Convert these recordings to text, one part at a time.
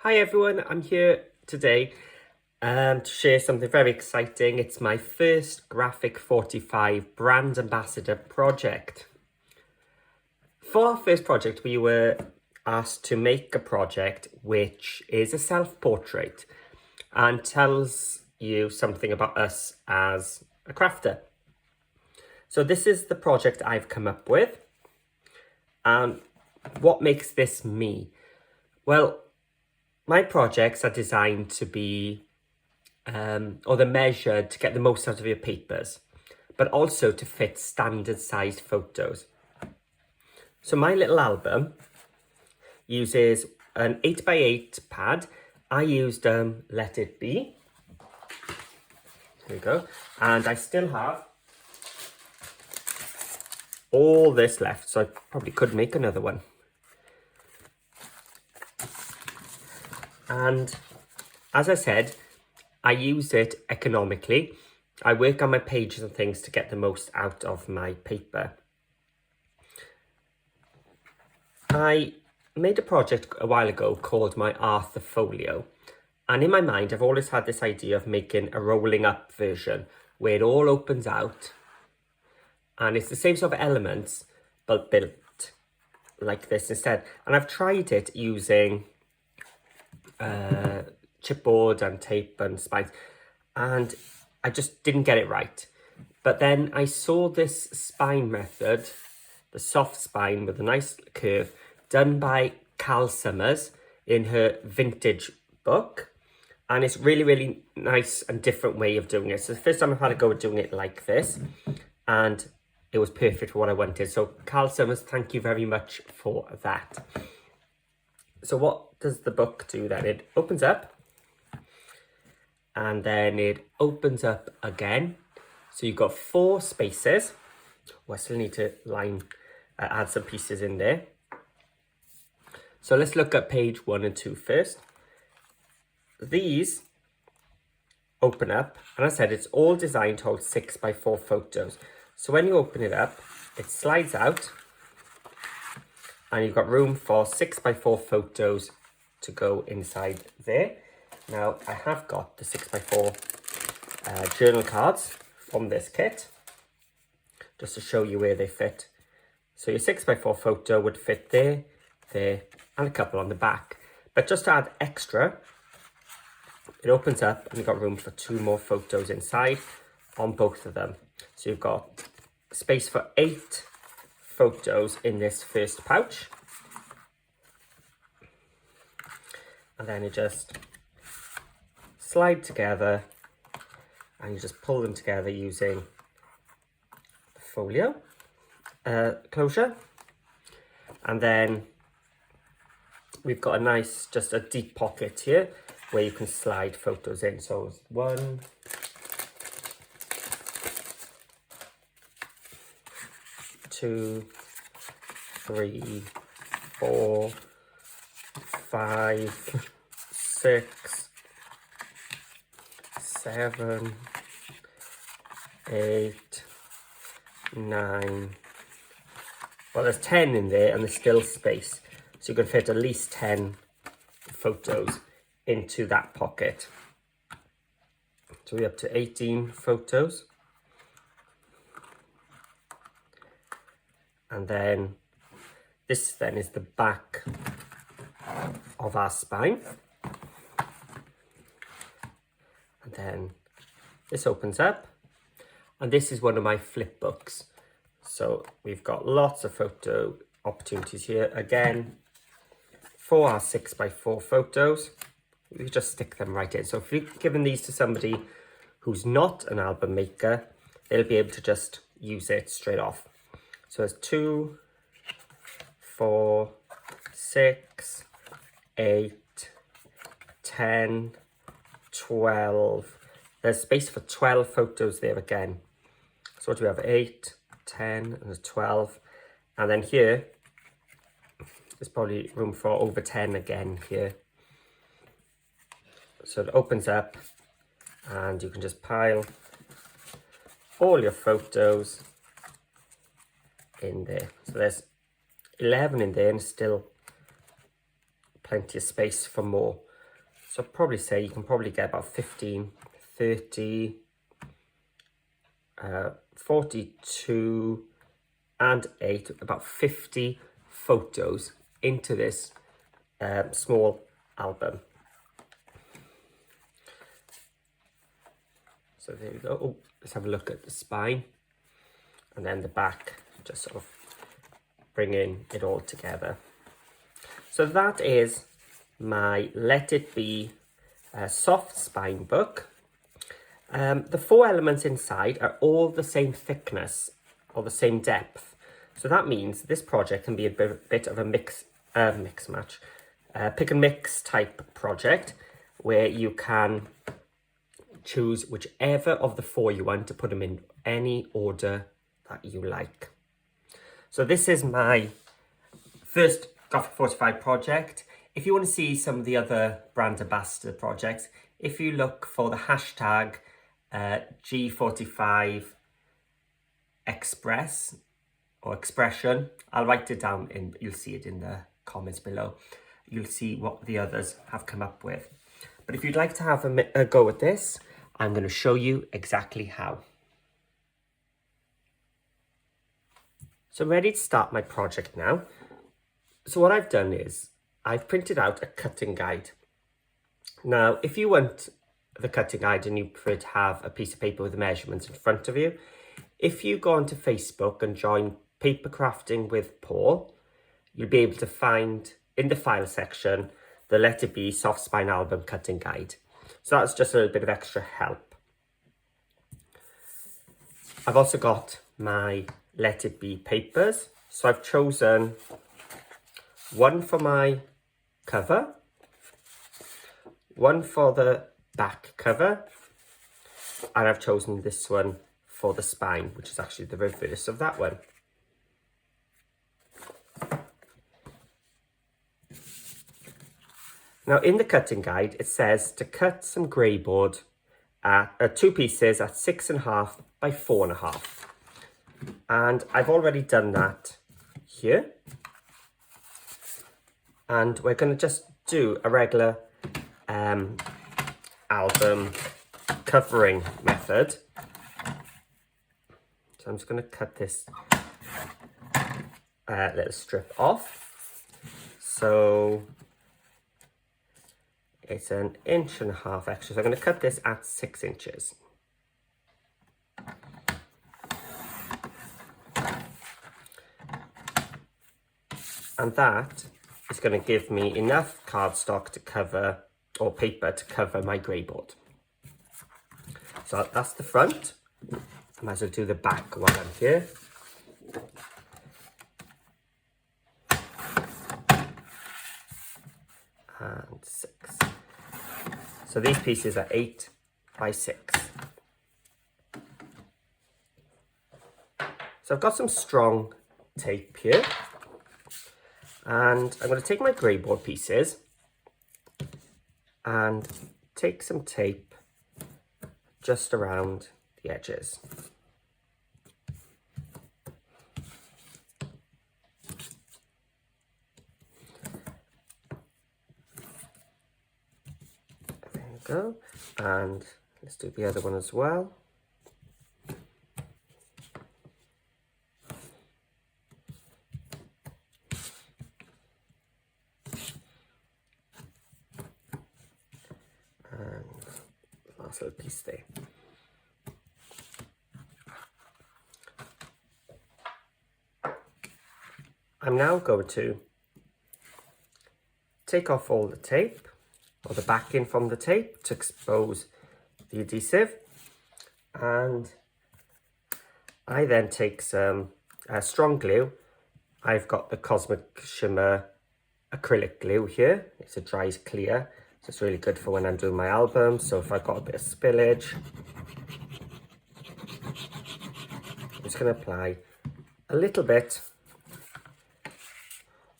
Hi everyone, I'm here today to share something very exciting. It's my first G45 Brand Ambassador project. For our first project, we were asked to make a project which is a self-portrait and tells you something about us as a crafter. So this is the project I've come up with. And what makes this me? Well, my projects are designed to be, or they're measured to get the most out of your papers, but also to fit standard sized photos. So my little album uses an 8x8 pad. I used Let It Be. There we go. And I still have all this left, so I probably could make another one. And as I said, I use it economically. I work on my pages and things to get the most out of my paper. I made a project a while ago called my Arthur Folio. And in my mind, I've always had this idea of making a rolling up version where it all opens out. And it's the same sort of elements, but built like this instead. And I've tried it using chipboard and tape and spines, and I just didn't get it right. But then I saw this spine method, the soft spine with a nice curve, done by Cal Summers in her vintage book, and it's really nice and different way of doing it. So the first time I've had a go at doing it like this, and it was perfect for what I wanted. So Cal Summers, thank you very much for that. So what does the book do then? It opens up and then it opens up again. So you've got 4 spaces. Oh, I still need to add some pieces in there. So let's look at page 1 and 2 first. These open up, and as I said, it's all designed to hold 6x4 photos. So when you open it up, it slides out, and you've got room for 6x4 photos to go inside there. Now, I have got the 6x4 journal cards from this kit, just to show you where they fit. So your 6x4 photo would fit there, there, and a couple on the back. But just to add extra, it opens up and you've got room for 2 more photos inside on both of them. So you've got space for 8 photos in this first pouch, and then you just slide together and you just pull them together using the folio closure, and then we've got a nice, just a deep pocket here where you can slide photos in. So 1, 2, 3, 4, 5, 6, 7, 8, 9. Well, there's 10 in there and there's still space. So you can fit at least 10 photos into that pocket. So we're up to 18 photos. And then this then is the back of our spine. And then this opens up. And this is one of my flip books. So we've got lots of photo opportunities here. Again, for our 6x4 photos, we just stick them right in. So if you've given these to somebody who's not an album maker, they'll be able to just use it straight off. So there's 2, 4, 6, 8, 10, 12. There's space for 12 photos there again. So what do we have? 8, 10, and there's 12. And then here, there's probably room for over 10 again here. So it opens up and you can just pile all your photos in there. So there's 11 in there and still plenty of space for more. So I'd probably say you can probably get about 15, 30, 42 and 8, about 50 photos into this small album. So there we go. Oh, let's have a look at the spine and then the back, just sort of bringing it all together. So that is my Let It Be soft spine book. The 4 elements inside are all the same thickness or the same depth. So that means this project can be a bit of a mix match, pick and mix type project where you can choose whichever of the 4 you want to put them in any order that you like. So this is my first G45 project. If you want to see some of the other brand ambassador projects, if you look for the hashtag G45 Express or Expression, I'll write it down and you'll see it in the comments below. You'll see what the others have come up with. But if you'd like to have a go at this, I'm going to show you exactly how. So I'm ready to start my project now. So what I've done is I've printed out a cutting guide. Now, if you want the cutting guide and you prefer to have a piece of paper with the measurements in front of you, if you go onto Facebook and join Paper Crafting with Paul, you'll be able to find in the file section the Let It Be soft spine album cutting guide. So that's just a little bit of extra help. I've also got my Let It Be papers. So I've chosen one for my cover, one for the back cover, and I've chosen this one for the spine, which is actually the reverse of that one. Now in the cutting guide, it says to cut some grey board at 2 pieces at 6.5 by 4.5. And I've already done that here. And we're going to just do a regular album covering method. So I'm just going to cut this little strip off. So it's 1.5 inches extra. So I'm going to cut this at 6 inches. And that is going to give me enough cardstock to cover, or paper to cover my grey board. So that's the front. I might as well do the back while I'm here. And 6. So these pieces are 8 by 6. So I've got some strong tape here. And I'm going to take my grey board pieces and take some tape just around the edges. There you go. And let's do the other one as well. Last little piece there. I'm now going to take off all the tape, or the backing from the tape, to expose the adhesive, and I then take some strong glue. I've got the Cosmic Shimmer acrylic glue here. It's a dries clear, so it's really good for when I'm doing my album. So if I've got a bit of spillage, I'm just going to apply a little bit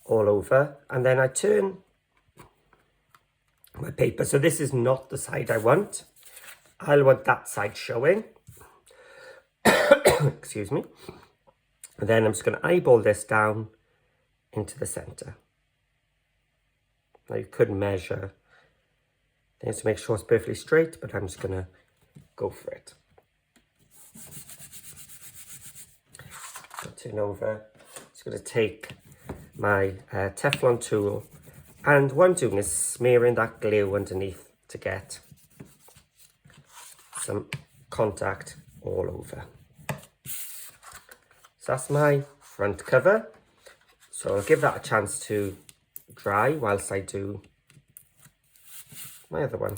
all over, and then I turn my paper. So this is not the side I want. I'll want that side showing. Excuse me. And then I'm just going to eyeball this down into the center. Now you could measure Then to make sure it's perfectly straight, but I'm just gonna go for it. Turn over. Just gonna take my Teflon tool, and what I'm doing is smearing that glue underneath to get some contact all over. So that's my front cover. So I'll give that a chance to dry whilst I do my other one.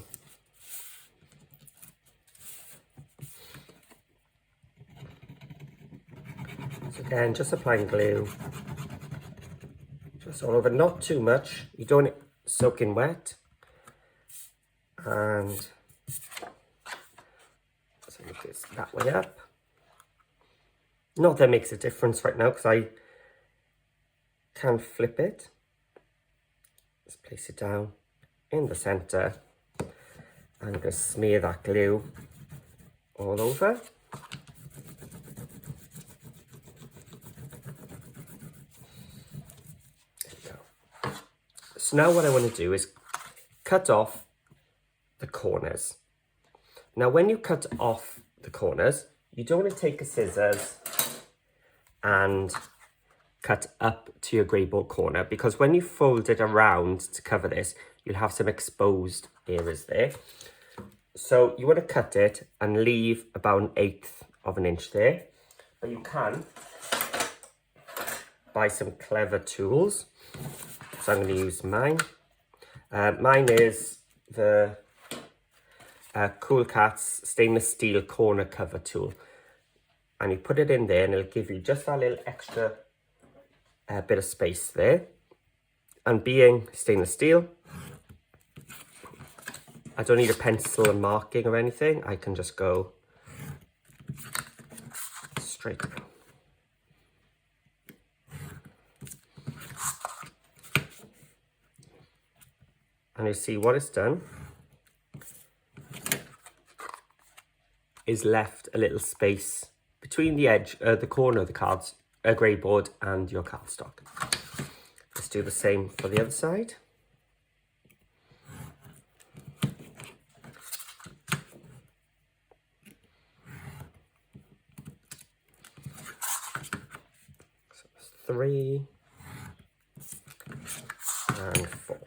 So again, just applying glue, just all over, not too much. You don't want it soaking wet. And so move this that way up. Not that it makes a difference right now because I can flip it. Just place it down in the center. I'm going to smear that glue all over. There we go. So now what I want to do is cut off the corners. Now when you cut off the corners, you don't want to take a scissors and cut up to your grey board corner, because when you fold it around to cover this, you'll have some exposed areas there. So you want to cut it and leave about 1/8 of an inch there. But you can buy some clever tools. So I'm going to use mine. Mine is the Cool Cat's stainless steel corner cover tool. And you put it in there and it'll give you just that little extra bit of space there. And being stainless steel, I don't need a pencil and marking or anything. I can just go straight through. And you see what it's done is left a little space between the edge, the corner of the cards, grey board and your cardstock. Let's do the same for the other side. So 3 and 4.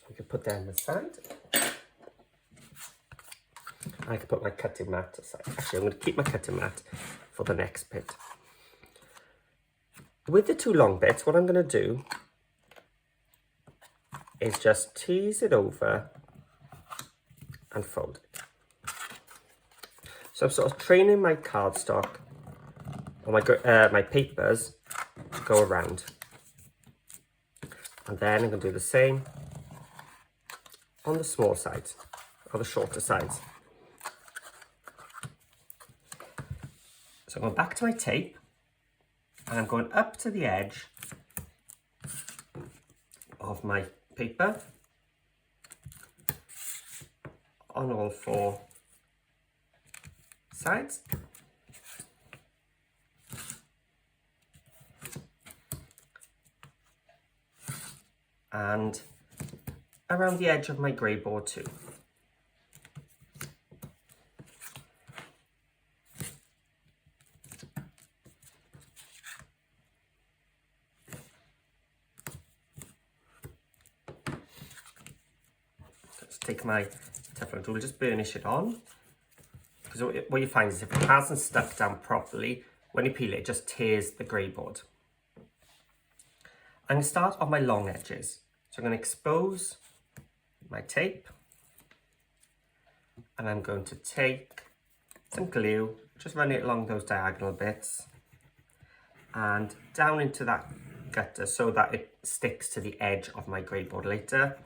We can put that on the side. I can put my cutting mat aside. Actually, I'm going to keep my cutting mat for the next bit. With the 2 long bits, what I'm going to do is just tease it over and fold it. So I'm sort of training my cardstock or my papers to go around. And then I'm going to do the same on the small sides or the shorter sides. So I'm going back to my tape and I'm going up to the edge of my paper on all 4 sides. And around the edge of my grey board too. Take my Teflon tool, just burnish it on, because what you find is if it hasn't stuck down properly, when you peel it, it just tears the grey board. I'm going to start on my long edges. So I'm going to expose my tape and I'm going to take some glue, just run it along those diagonal bits and down into that gutter so that it sticks to the edge of my grey board later.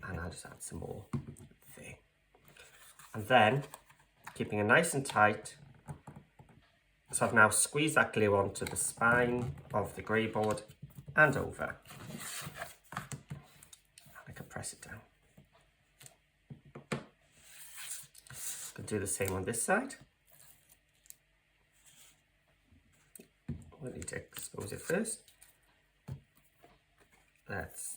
And I'll just add some more there. And then, keeping it nice and tight, so I've now squeezed that glue onto the spine of the grey board and over. I can press it down. I'll do the same on this side. We'll need to expose it first. let's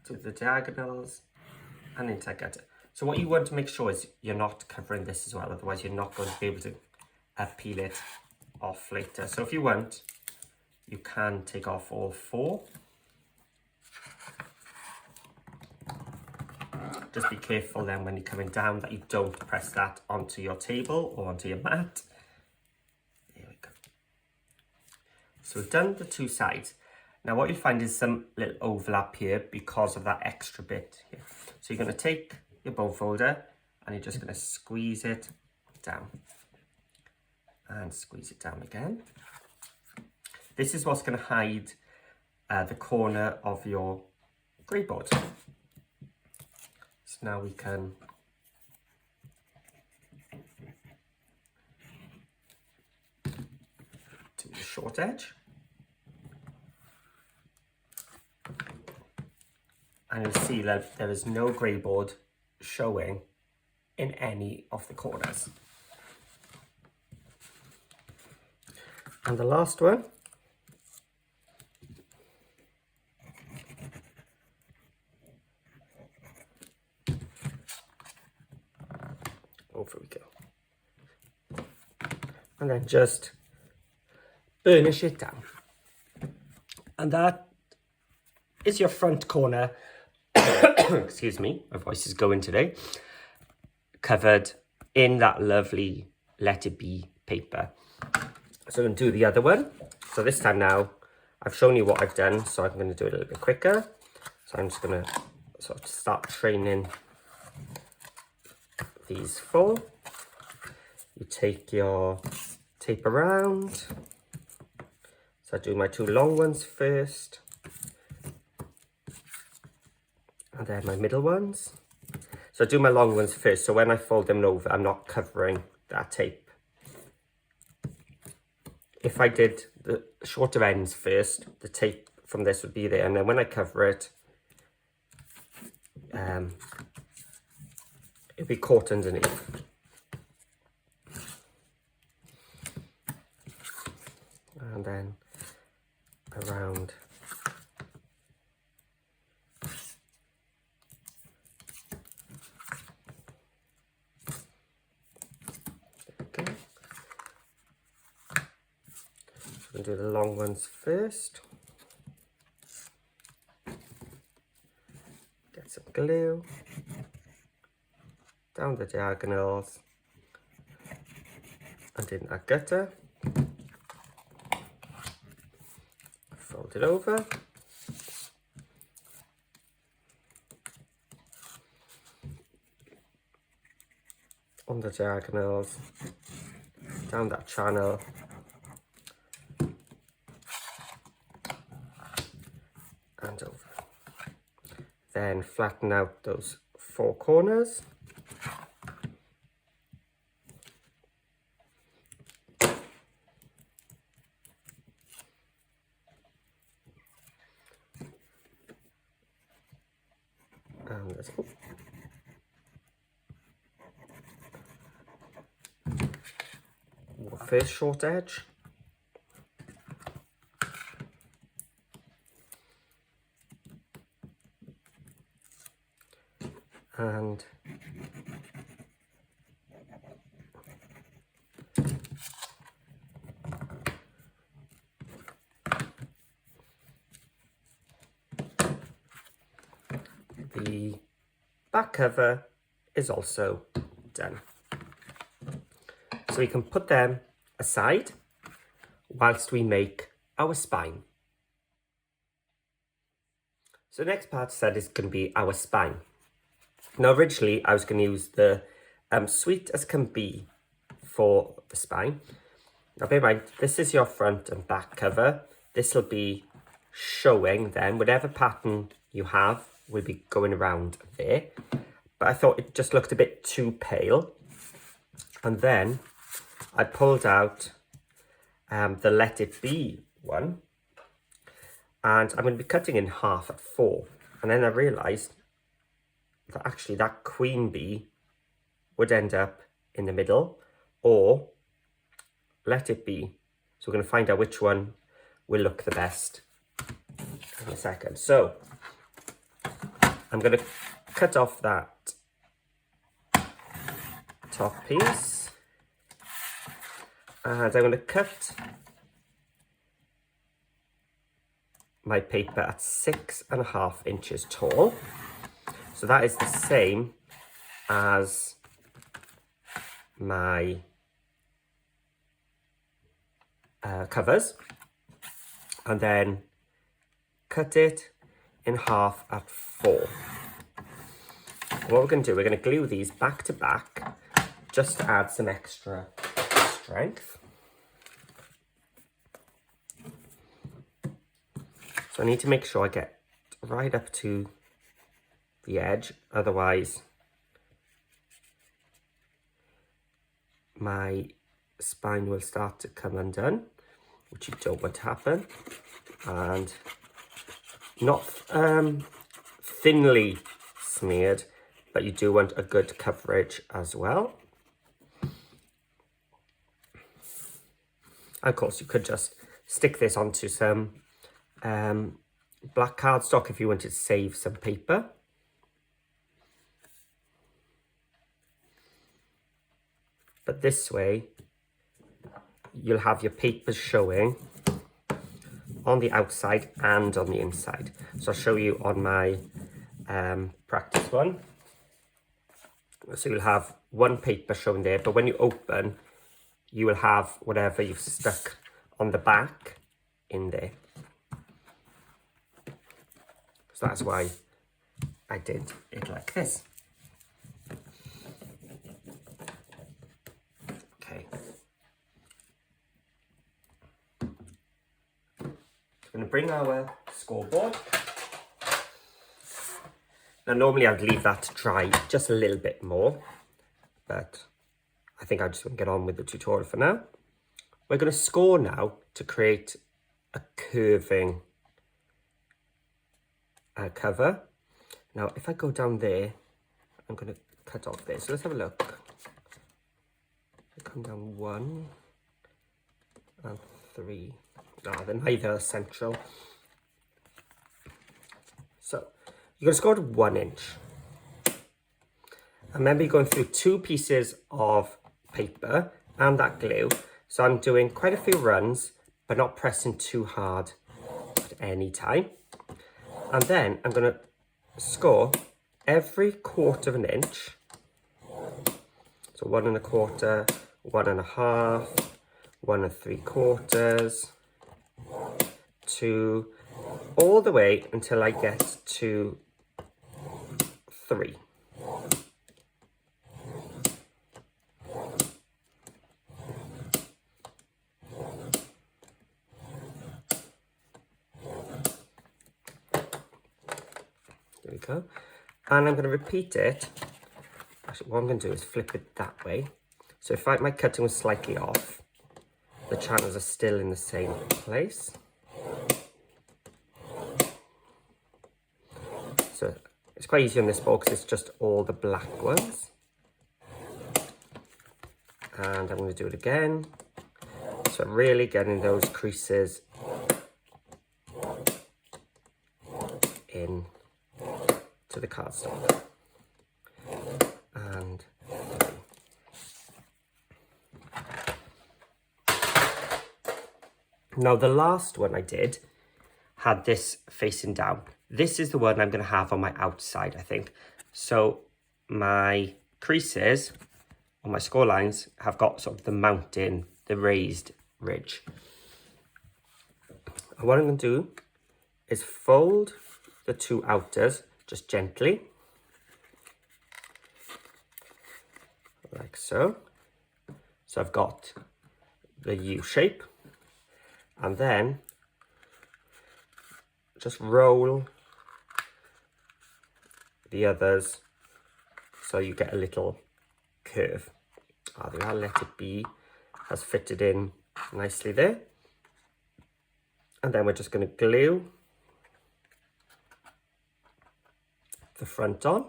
do the diagonals and integrate it. So what you want to make sure is you're not covering this as well, otherwise you're not going to be able to peel it off later. So if you want, you can take off all 4. Just be careful then when you're coming down that you don't press that onto your table or onto your mat. There we go. So we've done the 2 sides. Now what you'll find is some little overlap here because of that extra bit here. So you're going to take your bone folder and you're just going to squeeze it down. And squeeze it down again. This is what's going to hide the corner of your grey board. So now we can do the short edge. And you'll see that there is no grey board showing in any of the corners. And the last one. Over we go. And then just burnish it down. And that is your front corner. Excuse me, my voice is going today. Covered in that lovely Let It Be paper. So I'm going to do the other one. So this time now, I've shown you what I've done, so I'm going to do it a little bit quicker. So I'm just going to sort of start training these 4. You take your tape around. So I do my 2 long ones first. And then my middle ones. So I do my long ones first, so when I fold them over, I'm not covering that tape. If I did the shorter ends first, the tape from this would be there, and then when I cover it, it'll be caught underneath. And then around we'll do the long ones first. Get some glue down the diagonals and in that gutter. Fold it over. On the diagonals, down that channel. And over. Then flatten out those 4 corners. And there's first short edge. And the back cover is also done. So we can put them aside whilst we make our spine. So the next part I said is going to be our spine. Now originally I was going to use the Sweet as Can Be for the spine. Now bear in mind, this is your front and back cover. This will be showing then, whatever pattern you have will be going around there. But I thought it just looked a bit too pale. And then I pulled out the Let It Be one. And I'm going to be cutting in half at 4. And then I realised that actually that queen bee would end up in the middle, or Let It Be. So we're going to find out which one will look the best in a second. So I'm going to cut off that top piece, and I'm going to cut my paper at 6.5 inches tall. So that is the same as my covers, and then cut it in half at 4. What we're going to do, we're going to glue these back to back just to add some extra strength. So I need to make sure I get right up to the edge, otherwise my spine will start to come undone, which you don't want to happen. And not thinly smeared, but you do want a good coverage as well. Of course, you could just stick this onto some black cardstock if you wanted to save some paper. But this way, you'll have your papers showing on the outside and on the inside. So I'll show you on my practice one. So you'll have one paper showing there, but when you open, you will have whatever you've stuck on the back in there. So that's why I did it like this. Okay. So we're going to bring our scoreboard. Now normally I'd leave that to dry just a little bit more, but I think I just want to get on with the tutorial for now. We're going to score now to create a curving cover. Now if I go down there, I'm going to cut off there. So let's have a look. Come down 1 and 3. They're neither central. So you're going to score to 1 inch. And remember, you're going through 2 pieces of paper and that glue. So I'm doing quite a few runs, but not pressing too hard at any time. And then I'm going to score every 1/4 inch. So 1 1/4, 1 1/2, 1 3/4, 2, all the way until I get to 3. There we go. And I'm going to repeat it. Actually, what I'm going to do is flip it that way. So if my cutting was slightly off, the channels are still in the same place. So it's quite easy on this board because it's just all the black ones. And I'm going to do it again. So really getting those creases in to the cardstock. And now the last one I did had this facing down. This is the one I'm going to have on my outside, I think. So my creases on my score lines have got sort of the mountain, the raised ridge. And what I'm going to do is fold the 2 outers just gently, like so. So I've got the U shape, and then just roll the others so you get a little curve. There we are, let it be, has fitted in nicely there. And then we're just going to glue the front on.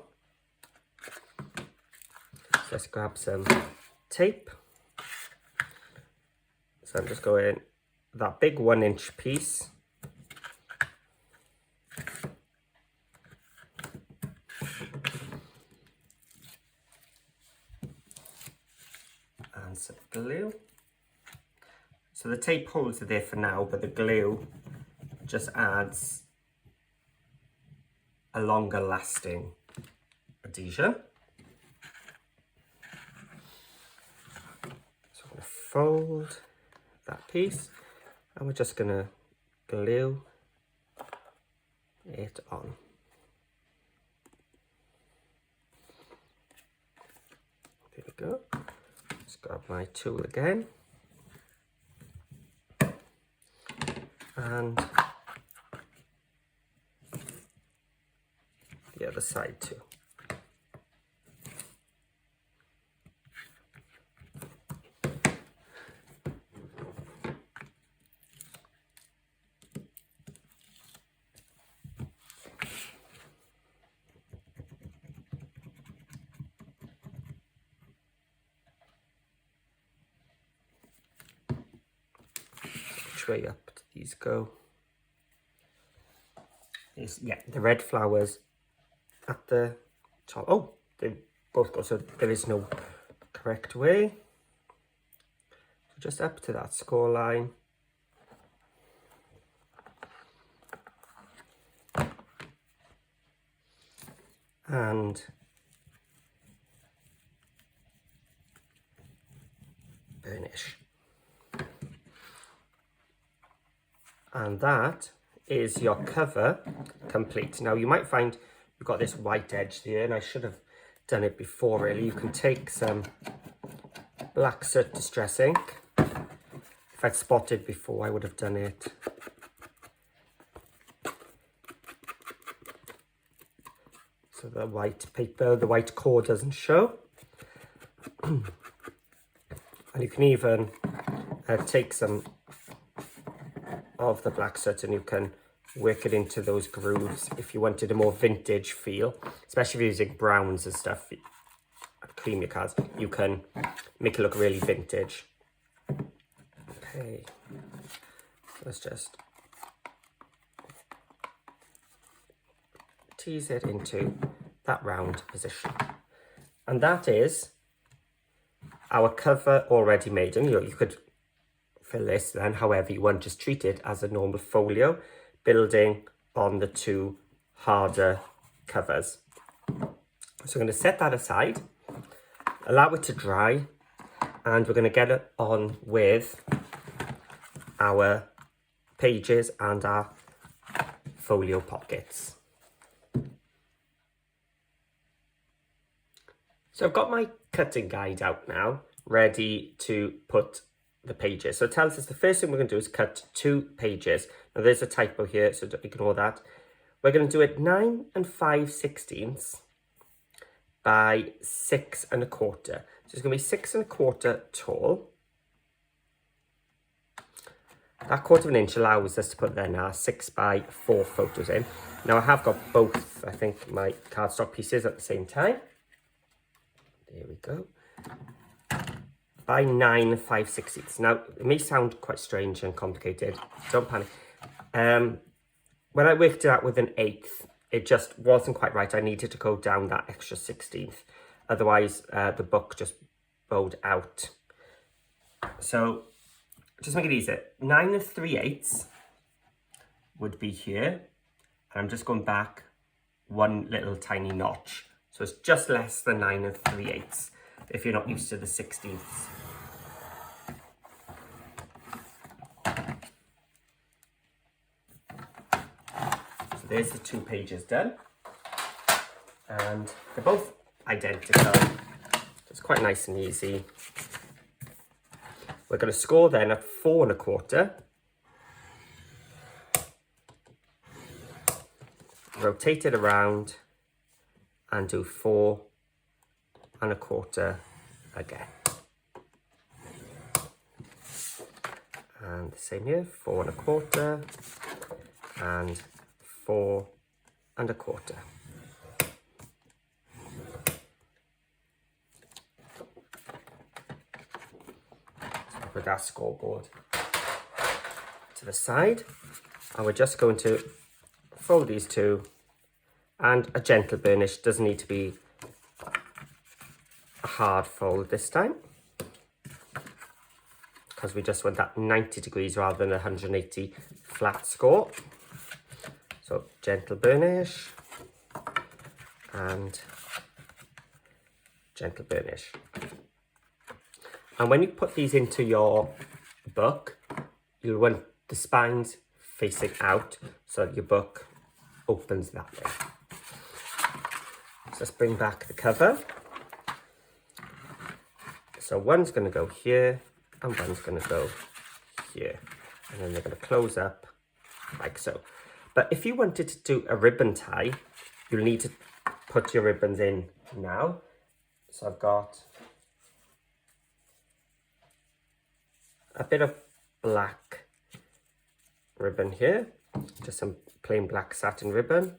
So let's grab some tape. So I'm just going that big 1 inch piece and some glue. So the tape holds it there for now, but the glue just adds a longer lasting adhesion. So I'm going to fold that piece and we're just going to glue it on. There we go. Let's grab my tool again. And the other side too. Which way up do these go? Yeah, the red flowers at the top. Oh, they both go, so there is no correct way. So just up to that score line. And burnish. And that is your cover complete. Now you might find you've got this white edge there, and I should have done it before really. You can take some black soot distress ink. If I'd spotted before, I would have done it. So the white paper, the white core doesn't show. And you can even take some of the black soot and you can work it into those grooves if you wanted a more vintage feel, especially if you're using browns and stuff, cream your cards, you can make it look really vintage. Okay, let's just tease it into that round position. And that is our cover already made. And you could fill this then however you want, just treat it as a normal folio, building on the two harder covers. So I'm going to set that aside, allow it to dry, and we're going to get it on with our pages and our folio pockets. So I've got my cutting guide out now, ready to put the pages. So it tells us the first thing we're going to do is cut 2 pages. Now there's a typo here, so ignore that. We're going to do it 9 5/16 by 6 1/4. So it's going to be 6 1/4 tall. That 1/4 inch allows us to put then our 6 by 4 photos in. Now I have got both, I think, my cardstock pieces at the same time. There we go. By 9 5/16. Now, it may sound quite strange and complicated. Don't panic. When I worked it out with an 1/8, it just wasn't quite right. I needed to go down that extra 16th. Otherwise, the book just bowed out. So, just make it easier. 9 3/8 would be here. And I'm just going back one little tiny notch. So it's just less than 9 3/8 if you're not used to the 16ths. So there's the 2 pages done. And they're both identical. It's quite nice and easy. We're going to score then at 4 1/4. Rotate it around and do 4 1/4 again. And the same here, 4 1/4 and 4 1/4. So put our scoreboard to the side, and we're just going to fold these 2. And a gentle burnish, doesn't need to be a hard fold this time. because we just want that 90 degrees rather than 180 flat score. So gentle burnish and gentle burnish. And when you put these into your book, you'll want the spines facing out so that your book opens that way. So let's bring back the cover. So one's going to go here and one's going to go here. And then they're going to close up like so. But if you wanted to do a ribbon tie, you'll need to put your ribbons in now. So I've got a bit of black ribbon here, just some plain black satin ribbon.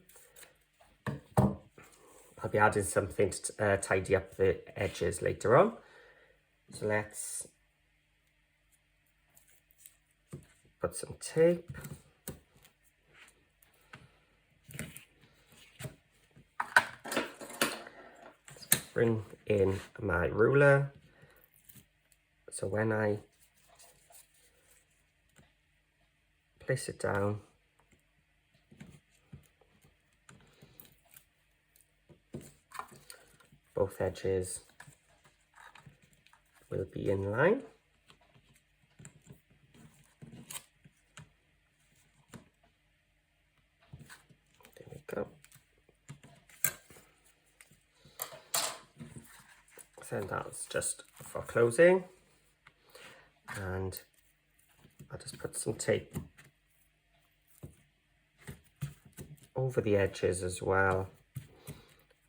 I'll be adding something to tidy up the edges later on. So let's put some tape. Let's bring in my ruler. So when I place it down, both edges will be in line. There we go. So that's just for closing, and I'll just put some tape over the edges as well,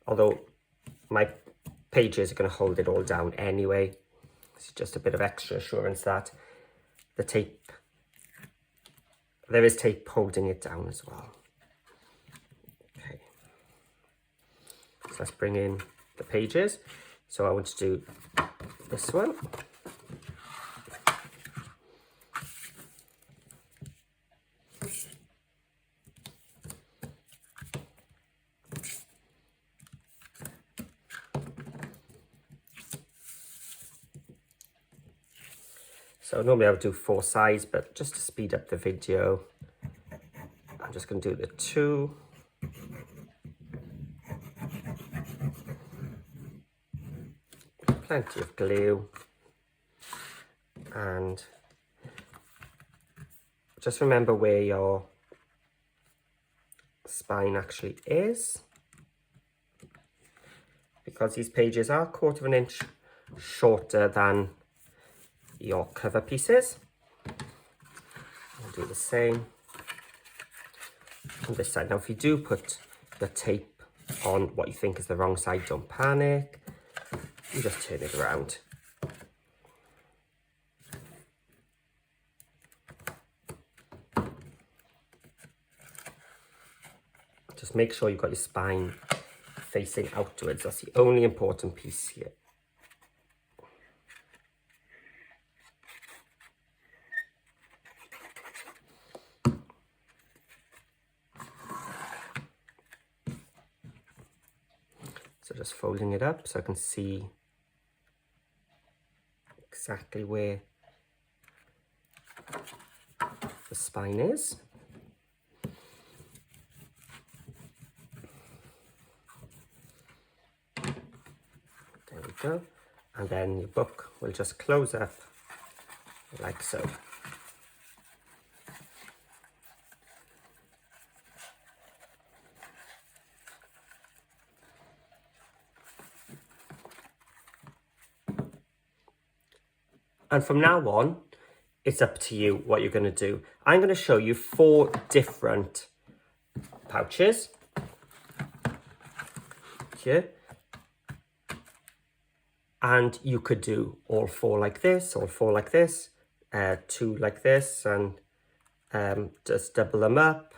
although my pages are going to hold it all down anyway. It's just a bit of extra assurance that the tape, there is tape holding it down as well. Okay, so let's bring in the pages. So I want to do this one. So normally I would do 4 sides, but just to speed up the video, I'm just going to do the 2. Plenty of glue. And just remember where your spine actually is, because these pages are 1/4 inch shorter than your cover pieces. I'll do the same on this side. Now if you do put the tape on what you think is the wrong side, don't panic, you just turn it around. Just make sure you've got your spine facing outwards. That's the only important piece here. So just folding it up so I can see exactly where the spine is. There we go. And then your book will just close up like so. And from now on, it's up to you what you're going to do. I'm going to show you 4 different pouches here. And you could do all 4 like this, all 4 like this, 2 like this, and just double them up.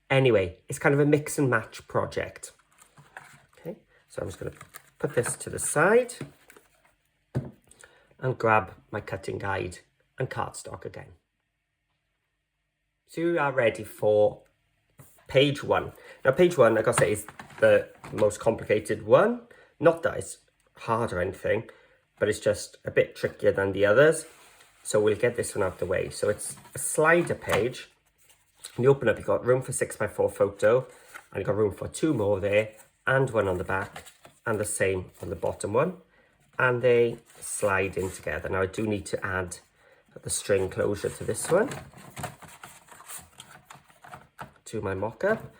Anyway, it's kind of a mix and match project. Okay, so I'm just going to put this to the side and grab my cutting guide and cardstock again. So you are ready for page 1. Now page 1, like I say, is the most complicated one. Not that it's hard or anything, but it's just a bit trickier than the others. So we'll get this one out the way. So it's a slider page. When you open up, you've got room for 6x4 photo, and you've got room for 2 more there, and one on the back, and the same on the bottom one. And they slide in together. Now I do need to add the string closure to this one, to my mock-up.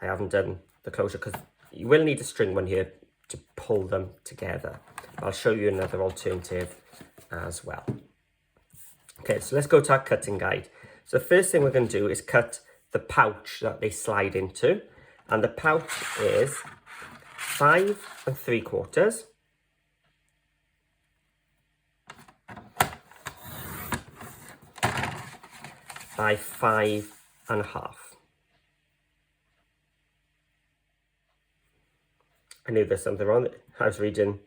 I haven't done the closure because you will need a string one here to pull them together. I'll show you another alternative as well. Okay, so let's go to our cutting guide. So the first thing we're going to do is cut the pouch that they slide into. And the pouch is 5 3/4 by 5 1/2. I knew there's something wrong. I was reading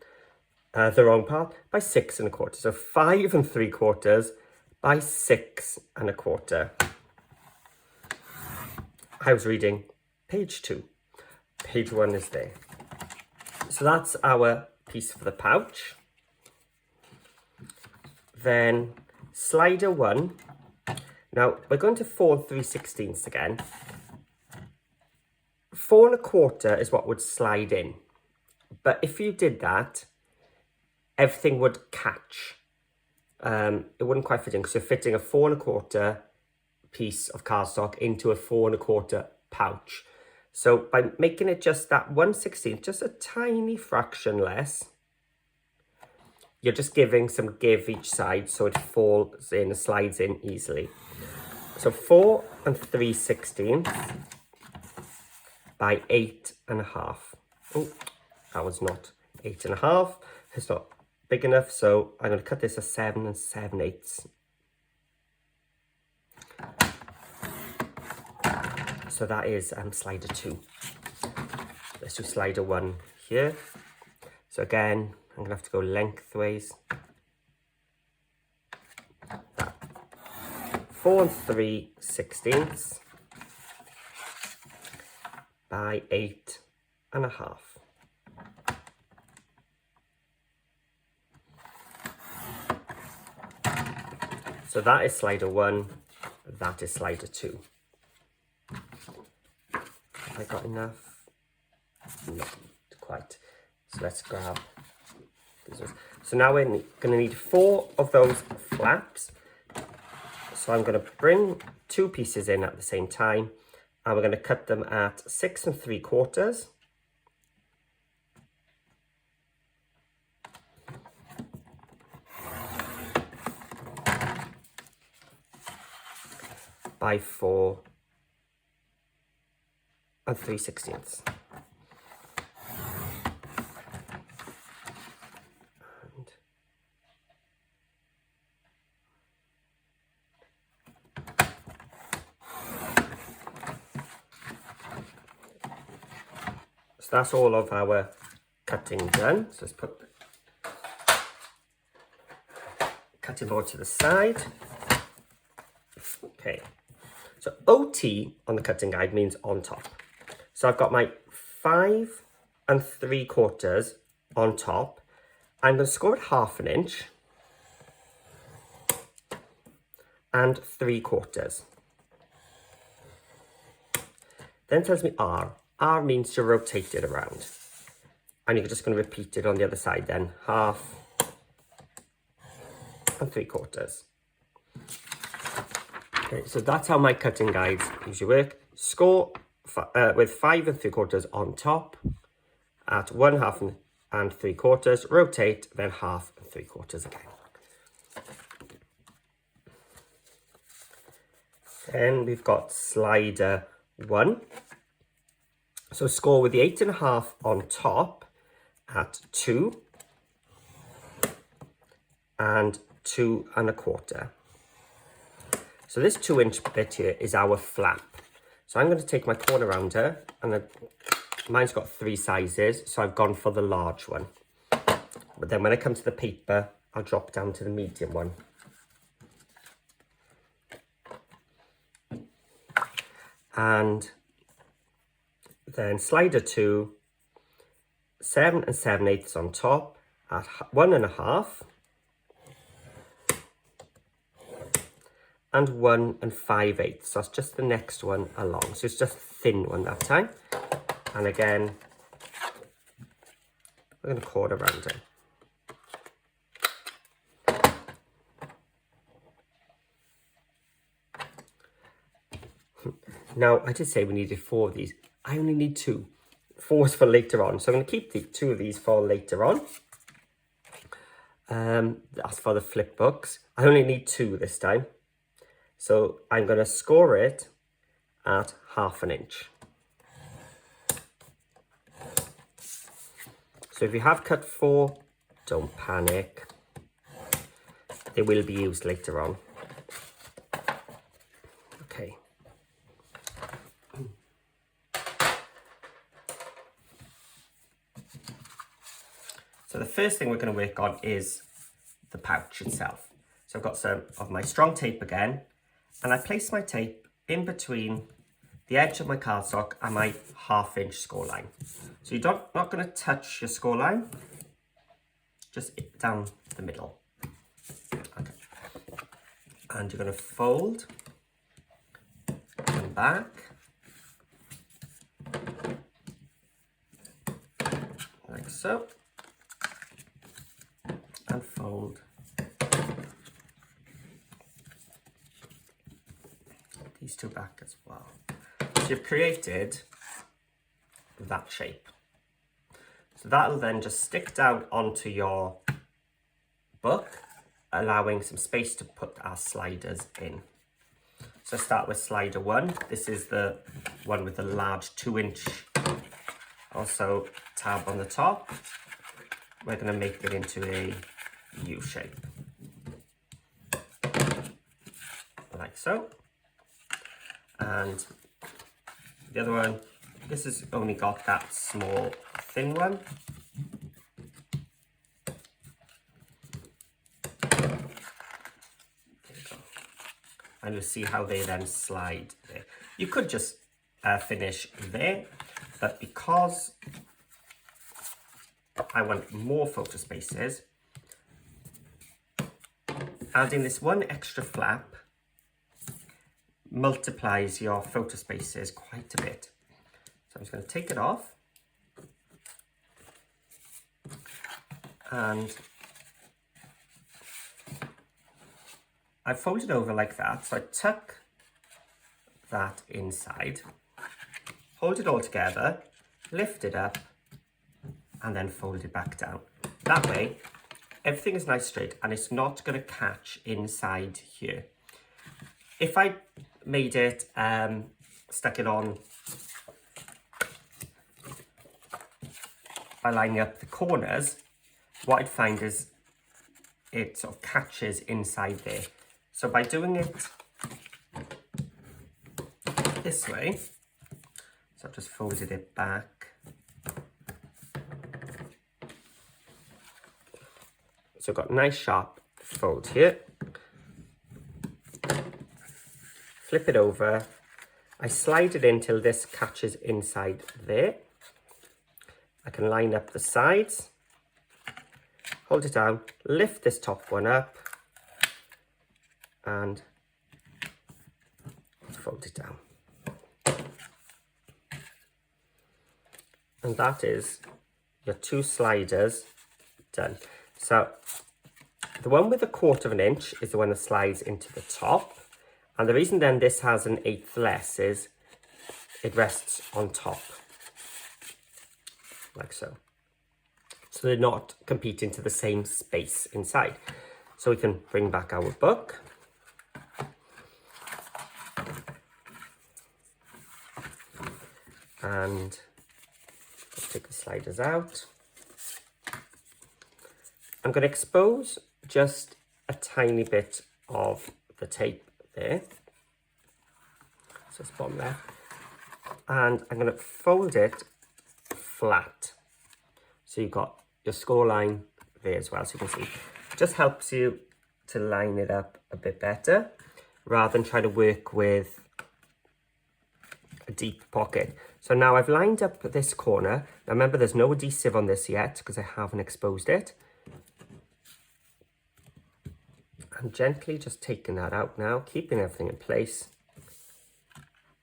the wrong part. By 6 1/4. So 5 3/4 by 6 1/4. I was reading page 2. Page 1 is there. So that's our piece for the pouch. Then slider 1. Now we're going to 4 3/16 again. 4 1/4 is what would slide in. But if you did that, everything would catch. It wouldn't quite fit in because you're fitting a 4 1/4 piece of cardstock into a 4 1/4 pouch. So by making it just that 1/16, just a tiny fraction less, you're just giving some give each side so it falls in and slides in easily. So 4 3/16 by 8 1/2. Oh, that was not 8 1/2. It's not big enough, so I'm going to cut this as 7 7/8. So that is slider 2. Let's do slider 1 here. So again, I'm going to have to go lengthways. 4 3/16 by 8 1/2. So that is slider 1, that is slider 2. Have I got enough? Not quite. So let's grab these ones. So now we're going to need 4 of those flaps. So I'm going to bring 2 pieces in at the same time, and we're going to cut them at 6 3/4 by 4 3/16. So that's all of our cutting done. So let's put the cutting board to the side. Okay. So OT on the cutting guide means on top. So I've got my 5 3/4 on top. I'm going to score it 1/2 inch and 3/4. Then it tells me R. R means to rotate it around. And you're just going to repeat it on the other side then. 1/2 and 3/4. Okay, so that's how my cutting guides usually work. Score with 5 3/4 on top at 1/2 and 3/4. Rotate, then 1/2 and 3/4 again. Then we've got slider 1. So score with the 8 1/2 on top at 2 and 2 1/4. So this 2-inch bit here is our flap. So I'm going to take my corner rounder, and mine's got 3 sizes, so I've gone for the large one. But then when I come to the paper, I'll drop down to the medium one. And then slider 2, 7 7/8 on top at 1 1/2 and 1 5/8. So that's just the next one along. So it's just a thin one that time. And again, we're going to quarter round it. Now, I did say we needed 4 of these. I only need 2. 4 is for later on. So I'm going to keep the 2 of these for later on. That's for the flip books. I only need 2 this time. So I'm going to score it at 1/2 inch. So if you have cut 4, don't panic. They will be used later on. Okay. So the first thing we're going to work on is the pouch itself. So I've got some of my strong tape again, and I place my tape in between the edge of my cardstock and my 1/2 inch score line. So you're not going to touch your score line, just down the middle. Okay. And you're going to fold and back, like so, and fold. These 2 back as well. So you've created that shape. So that'll then just stick down onto your book, allowing some space to put our sliders in. So start with slider 1. This is the one with the large 2-inch also tab on the top. We're going to make it into a U shape, like so. And the other one, this has only got that small thin one. And you'll see how they then slide there. You could just finish there, but because I want more photo spaces, adding this one extra flap multiplies your photo spaces quite a bit. So I'm just going to take it off, and I fold it over like that. So I tuck that inside, hold it all together, lift it up, and then fold it back down. That way, everything is nice straight and it's not going to catch inside here. If I made it, stuck it on by lining up the corners, what I'd find is it sort of catches inside there. So by doing it this way, so I've just folded it back. So I've got a nice sharp fold here. Flip it over. I slide it in till this catches inside there. I can line up the sides, hold it down, lift this top one up, and fold it down. And that is your 2 sliders done. So the one with 1/4 inch is the one that slides into the top. And the reason then this has an 1/8 less is it rests on top, like so. So they're not competing to the same space inside. So we can bring back our book. And let's take the sliders out. I'm going to expose just a tiny bit of the tape there. So it's bottom left. And I'm going to fold it flat. So you've got your score line there as well. So you can see, it just helps you to line it up a bit better rather than try to work with a deep pocket. So now I've lined up this corner. Now remember, there's no adhesive on this yet because I haven't exposed it. I'm gently just taking that out now, keeping everything in place.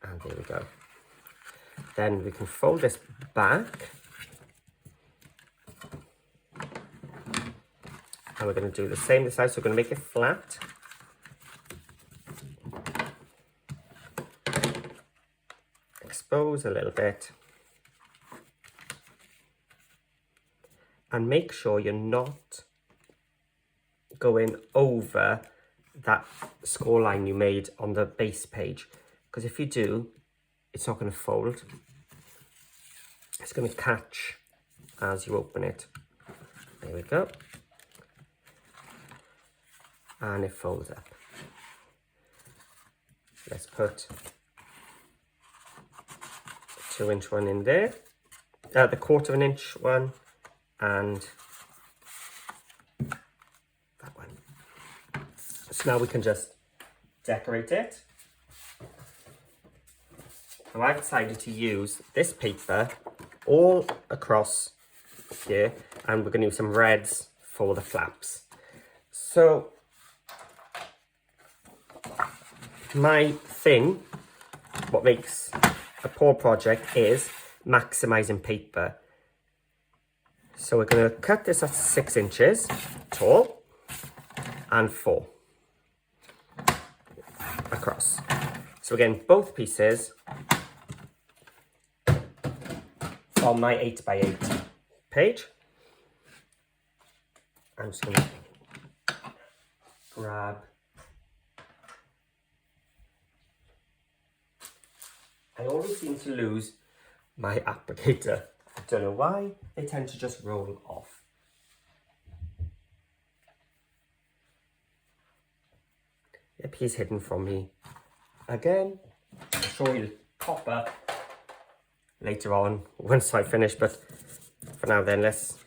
And there we go. Then we can fold this back. And we're going to do the same this side, so we're going to make it flat. Expose a little bit. And make sure you're not going over that score line you made on the base page. Because if you do, it's not going to fold. It's going to catch as you open it. There we go. And it folds up. Let's put the 2-inch one in there, the 1/4 inch one, and that one. So now we can just decorate it. Now I've decided to use this paper all across here, and we're going to use some reds for the flaps. So my thing, what makes a poor project, is maximizing paper. So we're going to cut this at 6 inches tall and 4 across. So again, both pieces on my 8x8 page. I'm just going to grab I always seem to lose my applicator. I don't know why, they tend to just roll off. Yep, he's hidden from me again. I'm sure he'll pop up later on once I finish, but for now then, let's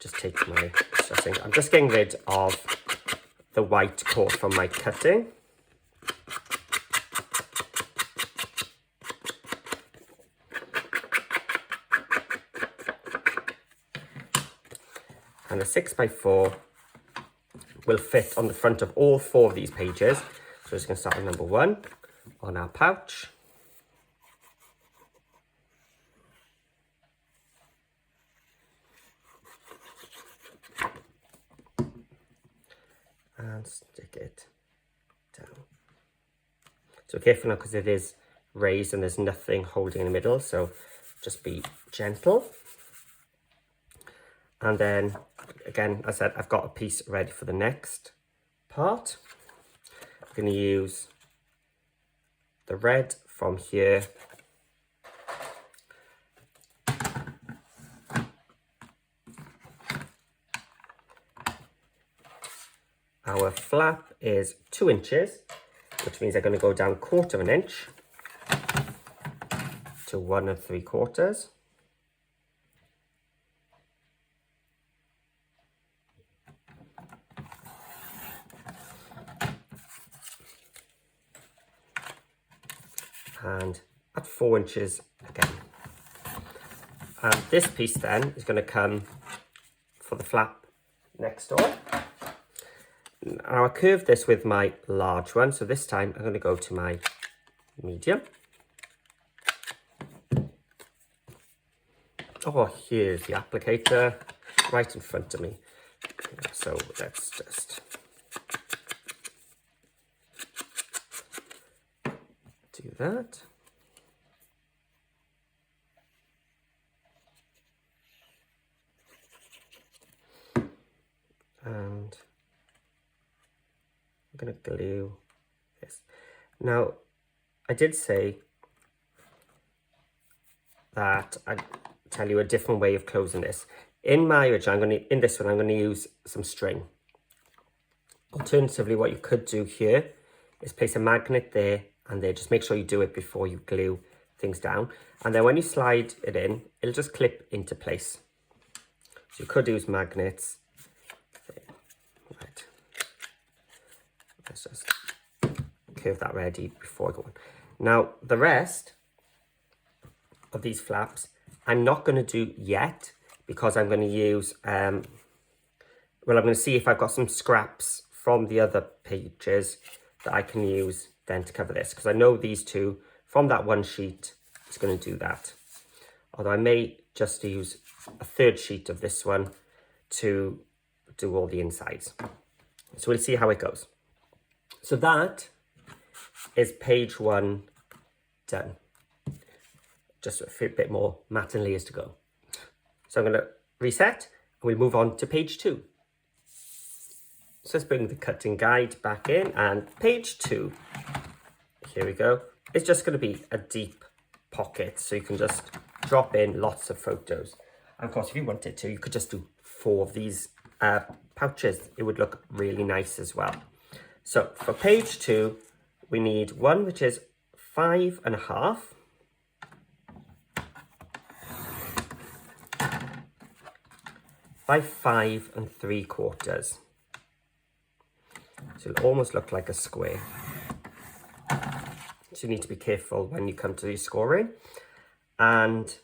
just take my dressing. I'm just getting rid of the white cord from my cutting. And a 6x4 will fit on the front of all 4 of these pages. So we're just going to start with number 1 on our pouch. And stick it down. So careful now, because it is raised and there's nothing holding in the middle, so just be gentle. And then, again, as I said, I've got a piece ready for the next part. I'm going to use the red from here. Our flap is 2 inches, which means I'm going to go down 1/4 inch to 1 3/4. And at 4 inches again. And this piece then is going to come for the flap next door. Now I curved this with my large one, so this time I'm going to go to my medium. Oh, here's the applicator right in front of me. So let's just do that. And I'm going to glue this. Now, I did say that I'd tell you a different way of closing this. In my original, in this one, I'm going to use some string. Alternatively, what you could do here is place a magnet there and there. Just make sure you do it before you glue things down. And then when you slide it in, it'll just clip into place. So you could use magnets. Right. Let's just curve that ready before I go on. Now, the rest of these flaps, I'm not going to do yet because I'm going to use, well, I'm going to see if I've got some scraps from the other pages that I can use then to cover this, because I know these two from that one sheet is going to do that. Although I may just use a third sheet of this one to do all the insides. So we'll see how it goes. So that is page 1 done. Just a bit more mat and layers to go. So I'm going to reset and we'll move on to page 2. So let's bring the cutting guide back in, and page 2, here we go, it's just going to be a deep pocket, so you can just drop in lots of photos. And of course, if you wanted to, you could just do 4 of these pouches. It would look really nice as well. So for page 2, we need one which is 5.5 by 5 3/4. So it'll almost look like a square. So you need to be careful when you come to the scoring. And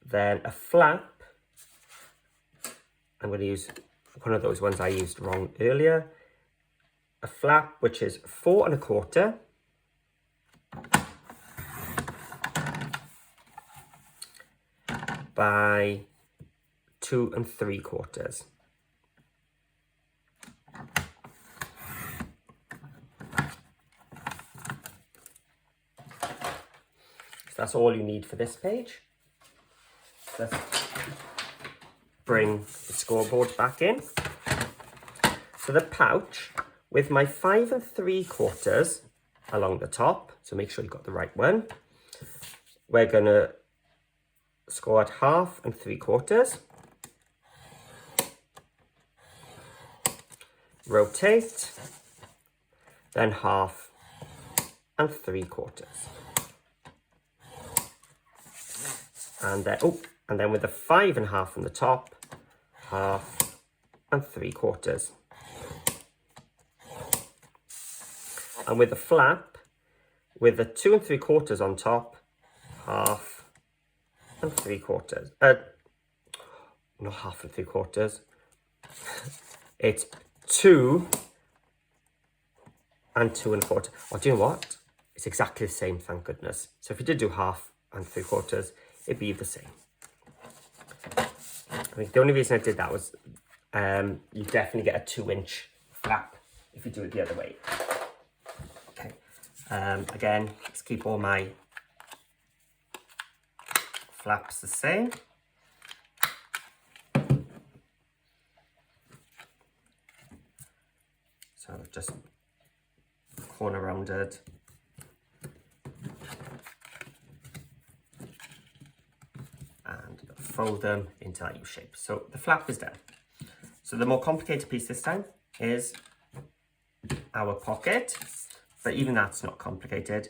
then a flap. I'm going to use one of those ones I used wrong earlier. A flap which is 4 1/4 by 2 3/4. So that's all you need for this page. Let's bring the scoreboard back in. So the pouch with my 5 3/4 along the top, so make sure you've got the right one. We're going to score at 1/2 3/4. Rotate, then 1/2 3/4. And then with the 5.5 on the top, 1/2 3/4. And with the flap, with the 2 3/4 on top, 1/2 3/4. Not 1/2 3/4. It's 2 2 1/4. Oh, do you know what? It's exactly the same, thank goodness. So if you did do 1/2 3/4, it'd be the same. I think the only reason I did that was you definitely get a 2-inch flap if you do it the other way. Okay. Again, let's keep all my flaps the same. So just corner rounded. And fold them into that U shape. So the flap is done. So the more complicated piece this time is our pocket, but even that's not complicated.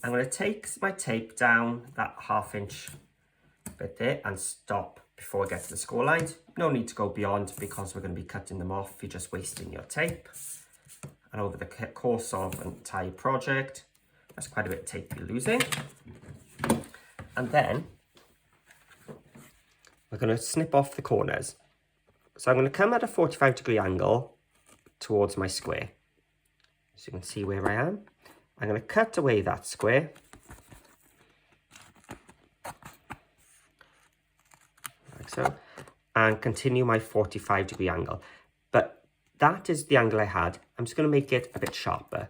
I'm going to take my tape down that 1/2 inch bit there and stop before I get to the score lines. No need to go beyond because we're going to be cutting them off. You're just wasting your tape. And over the course of an entire project, that's quite a bit of tape you're losing. And then we're going to snip off the corners. So I'm going to come at a 45-degree angle towards my square. So you can see where I am. I'm going to cut away that square. Like so. And continue my 45-degree angle. But that is the angle I had. I'm just going to make it a bit sharper.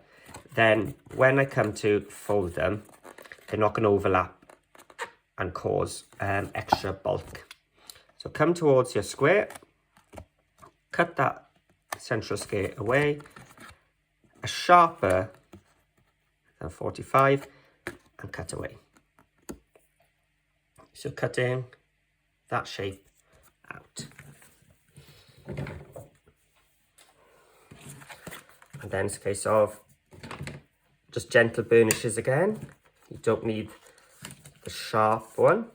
Then when I come to fold them, they're not going to overlap and cause extra bulk. So come towards your square, cut that central square away, a sharper than 45, and cut away. So cutting that shape out. And then it's a case of just gentle burnishes again. You don't need the sharp one.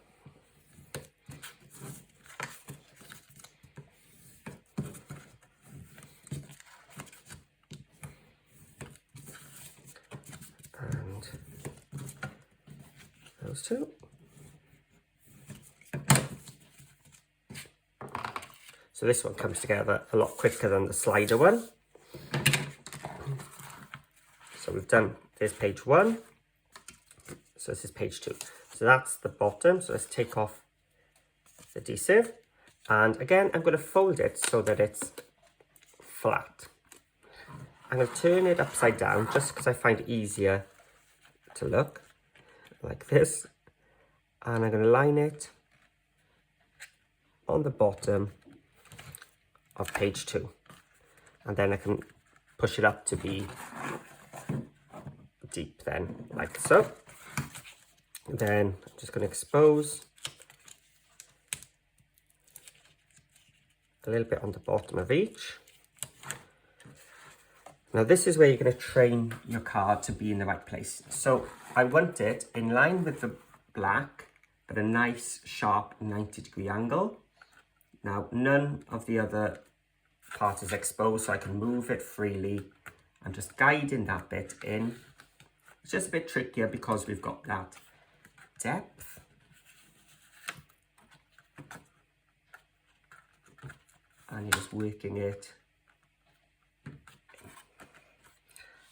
And those two. So this one comes together a lot quicker than the slider one. So we've done, there's page 1. So this is page 2. So that's the bottom. So let's take off the adhesive. And again, I'm going to fold it so that it's flat. I'm going to turn it upside down just because I find it easier to look like this. And I'm going to line it on the bottom of page 2. And then I can push it up to be deep then, like so. And then I'm just going to expose a little bit on the bottom of each. Now this is where you're going to train your card to be in the right place. So I want it in line with the black, but a nice sharp 90-degree angle. Now none of the other part is exposed, so I can move it freely. I'm just guiding that bit in. It's just a bit trickier because we've got that depth. And you're just working it.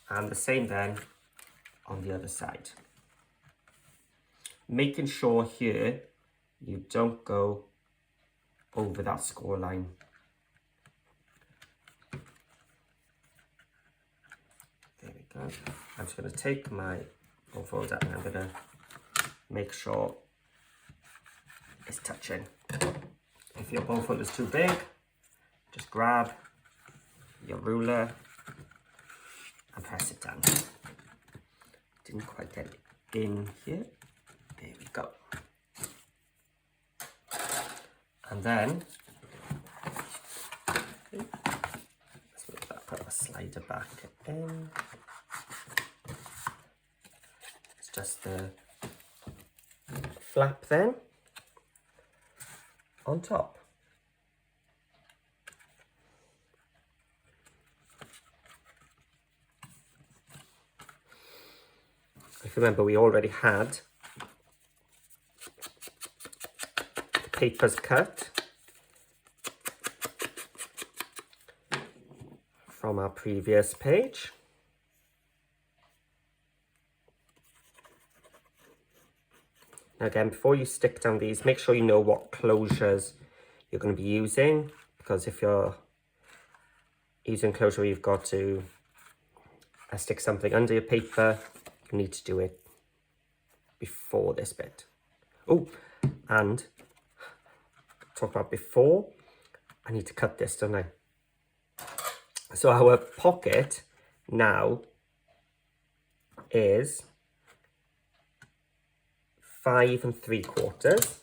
And the same then on the other side. Making sure here you don't go over that score line. There we go. I'm just going to take my bone folder and I'm going to make sure it's touching. If your bone folder is too big, just grab your ruler and press it down. Didn't quite get it in here. There we go. And then let's move that, put a slider back in. It's just the flap then on top. If you remember, we already had the papers cut from our previous page. Now again, before you stick down these, make sure you know what closures you're going to be using, because if you're using closure where you've got to stick something under your paper, you need to do it before this bit. Oh, and talk about before, I need to cut this, don't I? So our pocket now is 5 3/4.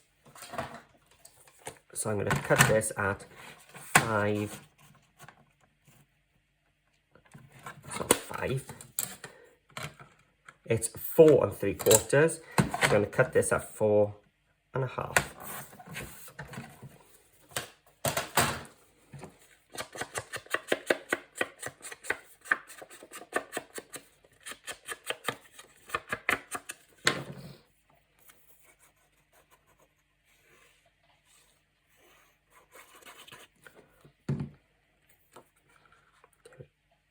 So I'm going to cut this at 5. It's 4 3/4. So I'm going to cut this at 4 1/2.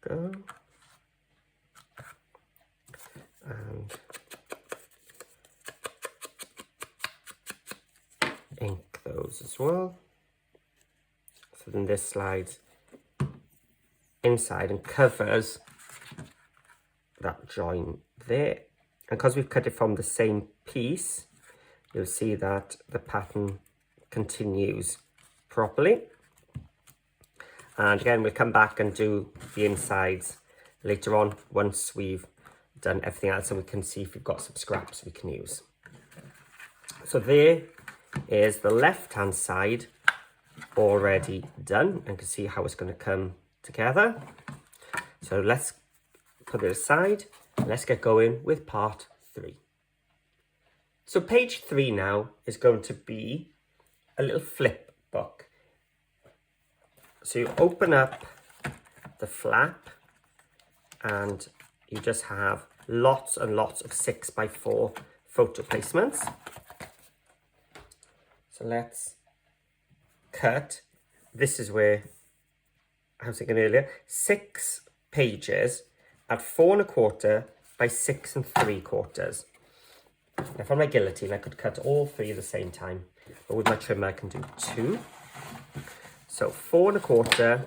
Go. And ink those as well. So then this slides inside and covers that join there. And because we've cut it from the same piece, you'll see that the pattern continues properly. And again, we'll come back and do the insides later on once we've done everything else, and we can see if we've got some scraps we can use. So there is the left hand side already done, and you can see how it's going to come together. So let's put it aside and let's get going with part 3. So page 3 now is going to be a little flip book. So you open up the flap and you just have lots and lots of 6x4 photo placements. So let's cut. This is where I was thinking earlier, 6 pages at 4 1/4 by 6 3/4. Now, if on my guillotine, I could cut all 3 at the same time, but with my trimmer, I can do 2. So 4 1/4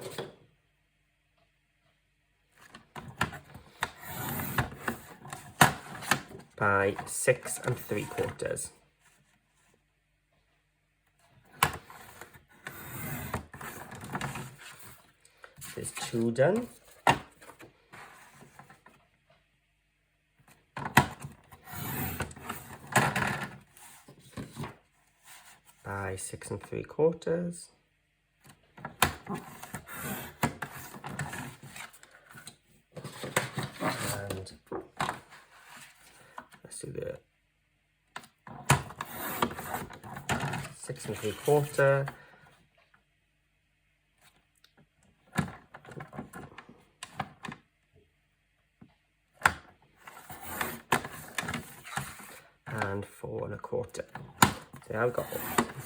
by 6 3/4. There's 2 done. By 6 3/4. And let's do the 6 3/4. And 4 1/4. So now we've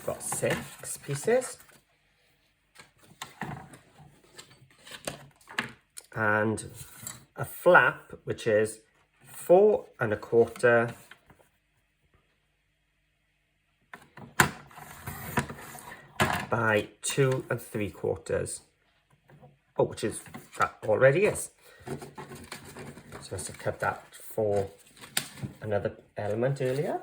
got 6 pieces. And a flap, which is 4 1/4 by 2 3/4. Oh, which is, that already is. So I must have cut that for another element earlier.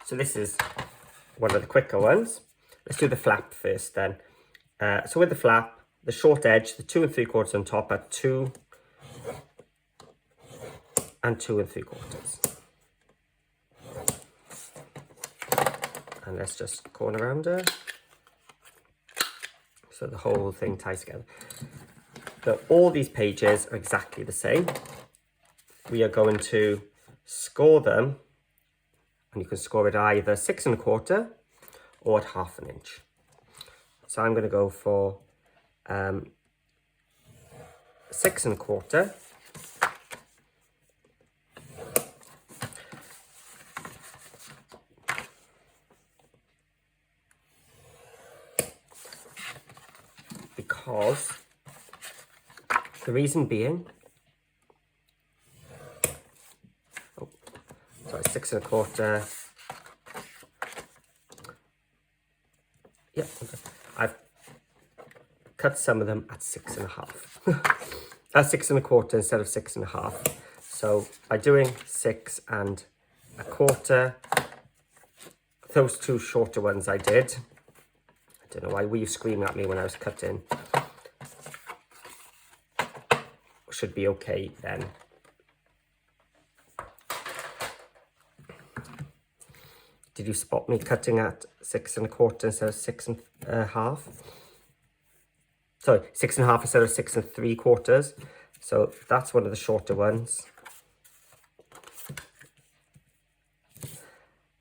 So this is one of the quicker ones. Let's do the flap first then. So with the flap, the short edge, the 2 3/4 on top are 2 and 2 3/4. And let's just corner around her. So the whole thing ties together. So all these pages are exactly the same. We are going to score them, and you can score it either 6 1/4 or at 1/2 inch. So I'm going to go for 6 1/4. Because the reason being, 6 1/4. Yeah, okay. I've cut some of them at 6 1/2. That's 6 1/4 instead of 6 1/2. So by doing 6 1/4, those 2 shorter ones I did. I don't know why were you screaming at me when I was cutting. Should be okay then. Did you spot me cutting at 6 1/4 instead of 6 1/2? Sorry, 6 1/2 instead of 6 3/4. So that's one of the shorter ones.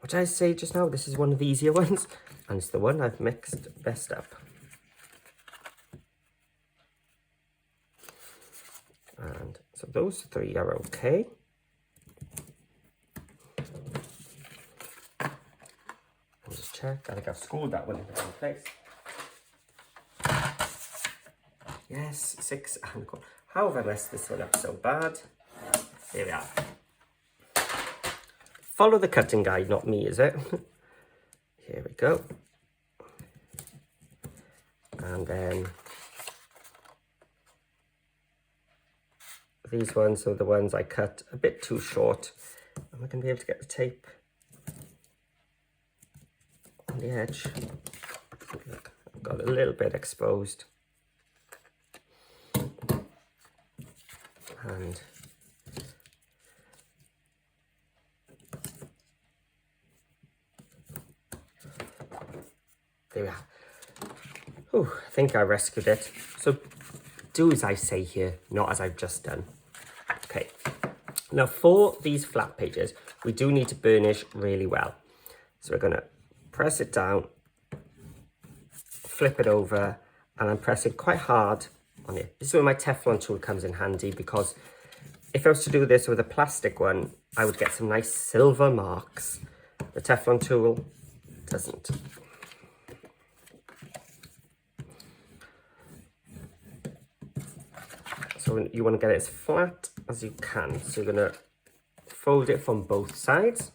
What did I say just now? This is one of the easier ones. And it's the one I've mixed best up. And so those 3 are okay. I'll just check. I think I've scored that one in the right place. Yes, 6 1/4. How have I messed this one up so bad? Here we are. Follow the cutting guide, not me, is it? Here we go. And then these ones are the ones I cut a bit too short. Am I going to be able to get the tape on the edge? Look, I've got a little bit exposed. And there we are. Oh, I think I rescued it. So do as I say here, not as I've just done. Okay. Now for these flat pages, we do need to burnish really well. So we're going to press it down, flip it over, and I'm pressing quite hard on it. This is where my Teflon tool comes in handy, because if I was to do this with a plastic one, I would get some nice silver marks. The Teflon tool doesn't. So you want to get it as flat as you can. So you're going to fold it from both sides.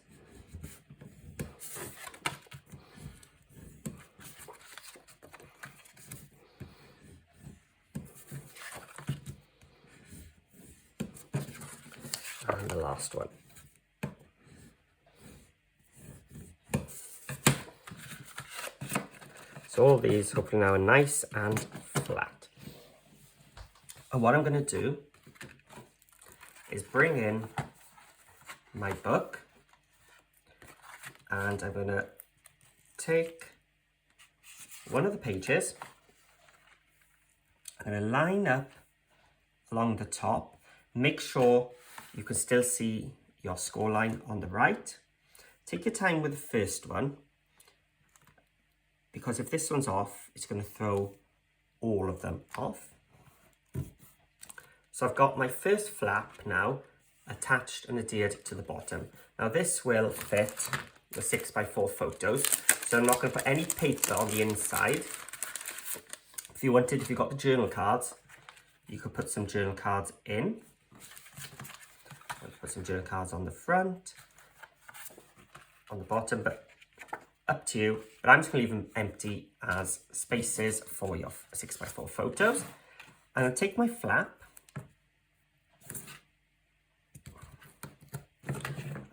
And the last one. So all these hopefully now are nice and flat. And what I'm going to do is bring in my book, and I'm going to take one of the pages. I'm going to line up along the top. Make sure you can still see your score line on the right. Take your time with the first one, because if this one's off, it's going to throw all of them off. So I've got my first flap now attached and adhered to the bottom. Now this will fit the 6x4 photos, so I'm not going to put any paper on the inside. If you got the journal cards, you could put some journal cards in. Put some journal cards on the front, on the bottom, but up to you. But I'm just going to leave them empty as spaces for your 6x4 photos. And I'll take my flap,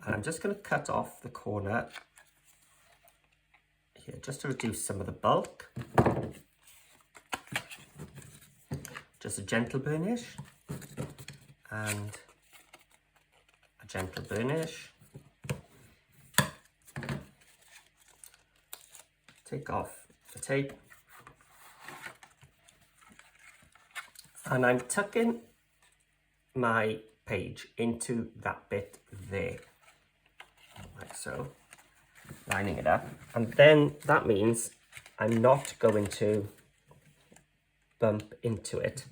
and I'm just going to cut off the corner here just to reduce some of the bulk. Just a gentle burnish and a gentle burnish. Take off the tape, and I'm tucking my page into that bit there, like so, lining it up. And then that means I'm not going to bump into it.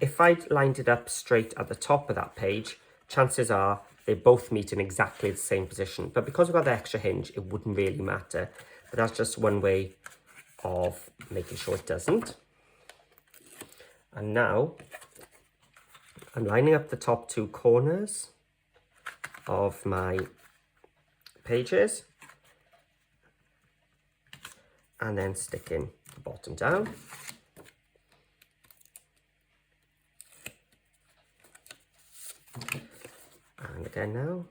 If I'd lined it up straight at the top of that page, chances are they both meet in exactly the same position. But because we've got the extra hinge, it wouldn't really matter. But that's just one way of making sure it doesn't. And now I'm lining up the top two corners of my pages and then sticking the bottom down. And again now,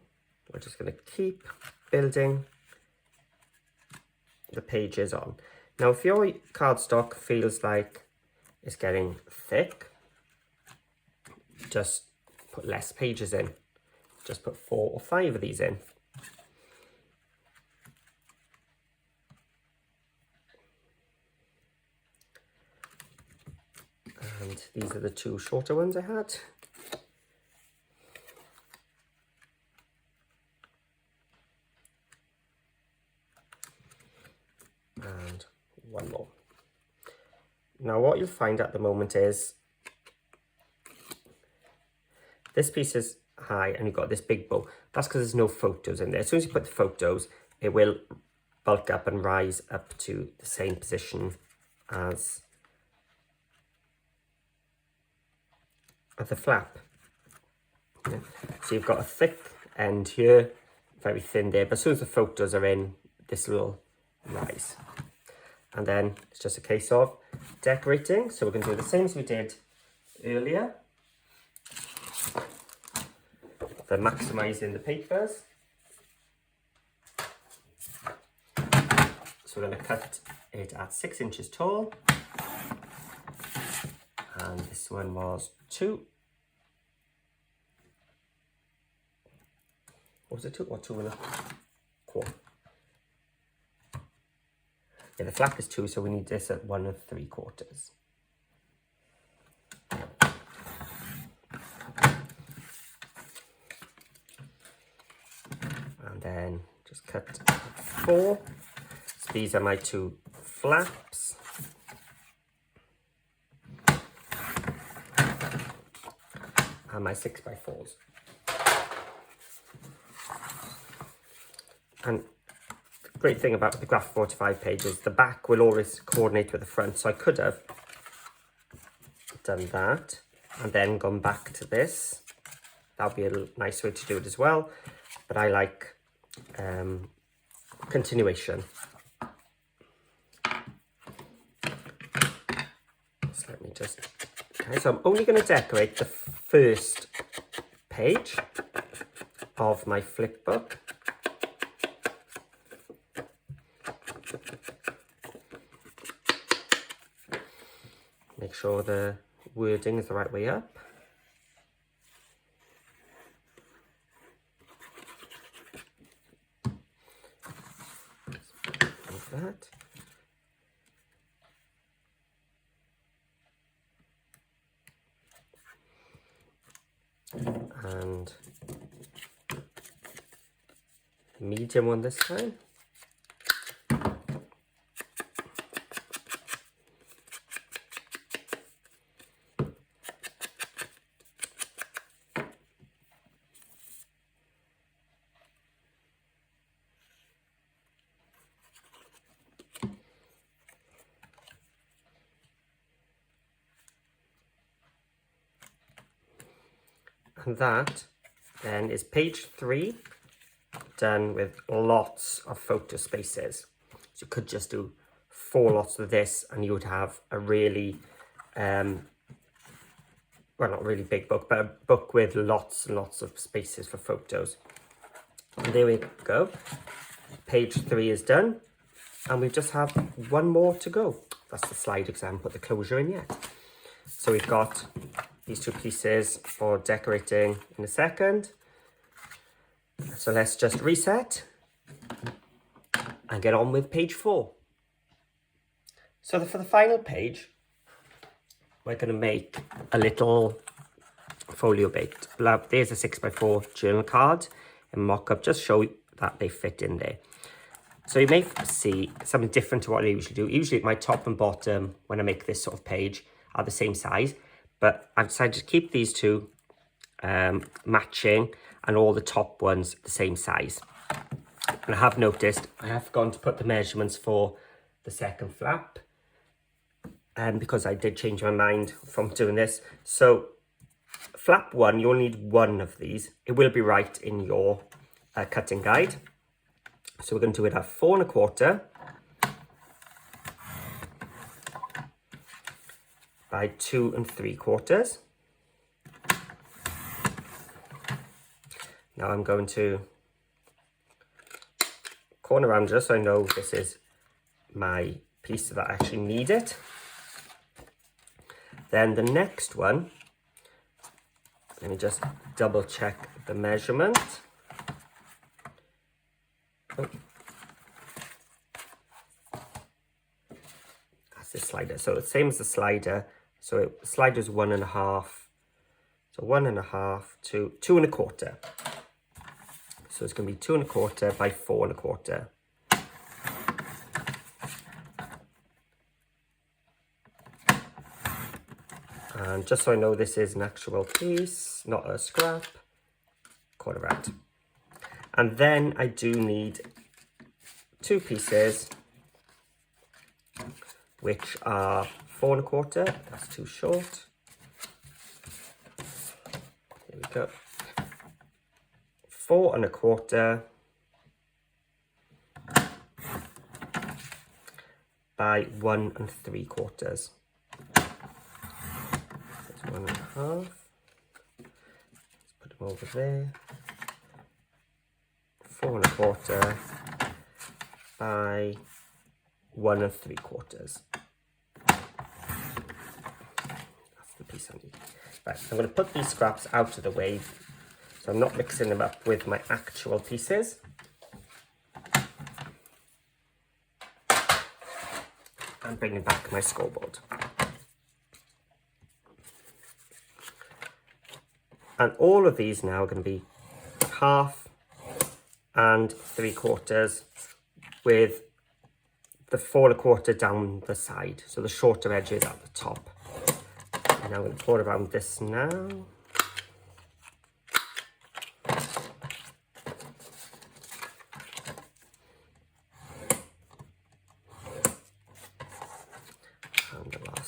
we're just going to keep building the pages on. Now, if your cardstock feels like it's getting thick, just put less pages in. Just put 4 or 5 of these in. And these are the 2 shorter ones I had. And one more. Now what you'll find at the moment is this piece is high and you've got this big bow. That's because there's no photos in there. As soon as you put the photos, it will bulk up and rise up to the same position as the flap. Yeah. So you've got a thick end here, very thin there, but as soon as the photos are in, this will rise. And then it's just a case of decorating. So we're going to do the same as we did earlier. For maximising the papers. So we're going to cut it at 6 inches tall. And this one was 2. Was it 2 or 2 1/4? Yeah, the flap is 2, so we need this at 1 3/4. And then just cut 4. So these are my 2 flaps. And my 6x4s. And the great thing about the Graphic 45 page is the back will always coordinate with the front. So I could have done that and then gone back to this. That would be a nice way to do it as well. But I like continuation. So let me just... Okay, so I'm only going to decorate the first page of my flip book. Make sure the wording is the right way up. Like that. And medium one this time. And that then is page 3, done with lots of photo spaces. So you could just do 4 lots of this and you would have a really, well, not really big book, but a book with lots and lots of spaces for photos. And there we go. Page 3 is done. And we just have one more to go. That's the slide because I haven't put the closure in yet. So we've got these 2 pieces for decorating in a second. So let's just reset and get on with page 4. So for the final page, we're going to make a little folio baked. There's a 6x4 journal card and mock-up, just show that they fit in there. So you may see something different to what I usually do. Usually my top and bottom, when I make this sort of page, are the same size. But I've decided to keep these 2 matching and all the top ones the same size. And I have noticed I have gone to put the measurements for the second flap. And because I did change my mind from doing this. So flap 1, you'll need 1 of these. It will be right in your cutting guide. So we're going to do it at 4 1/4 by 2 3/4. Now I'm going to corner around just so I know this is my piece that I actually need it. Then the next one, let me just double check the measurement. Oh. That's the slider. So the same as the slider. So slider is 1 1/2. So 1 1/2 to 2 1/4. So it's going to be 2 1/4 by 4 1/4. And just so I know this is an actual piece, not a scrap, corner out. And then I do need 2 pieces, which are 4 1/4. That's too short. Here we go. 4 1/4 by 1 3/4. That's 1 1/2. Let's put them over there. 4 1/4 by 1 3/4. That's the piece I need. Right, I'm going to put these scraps out of the way so I'm not mixing them up with my actual pieces. And bringing back my scoreboard. And all of these now are going to be 1/2 and 3/4 with the 4 1/4 down the side. So the shorter edges at the top. And now I'm going to pour around this now.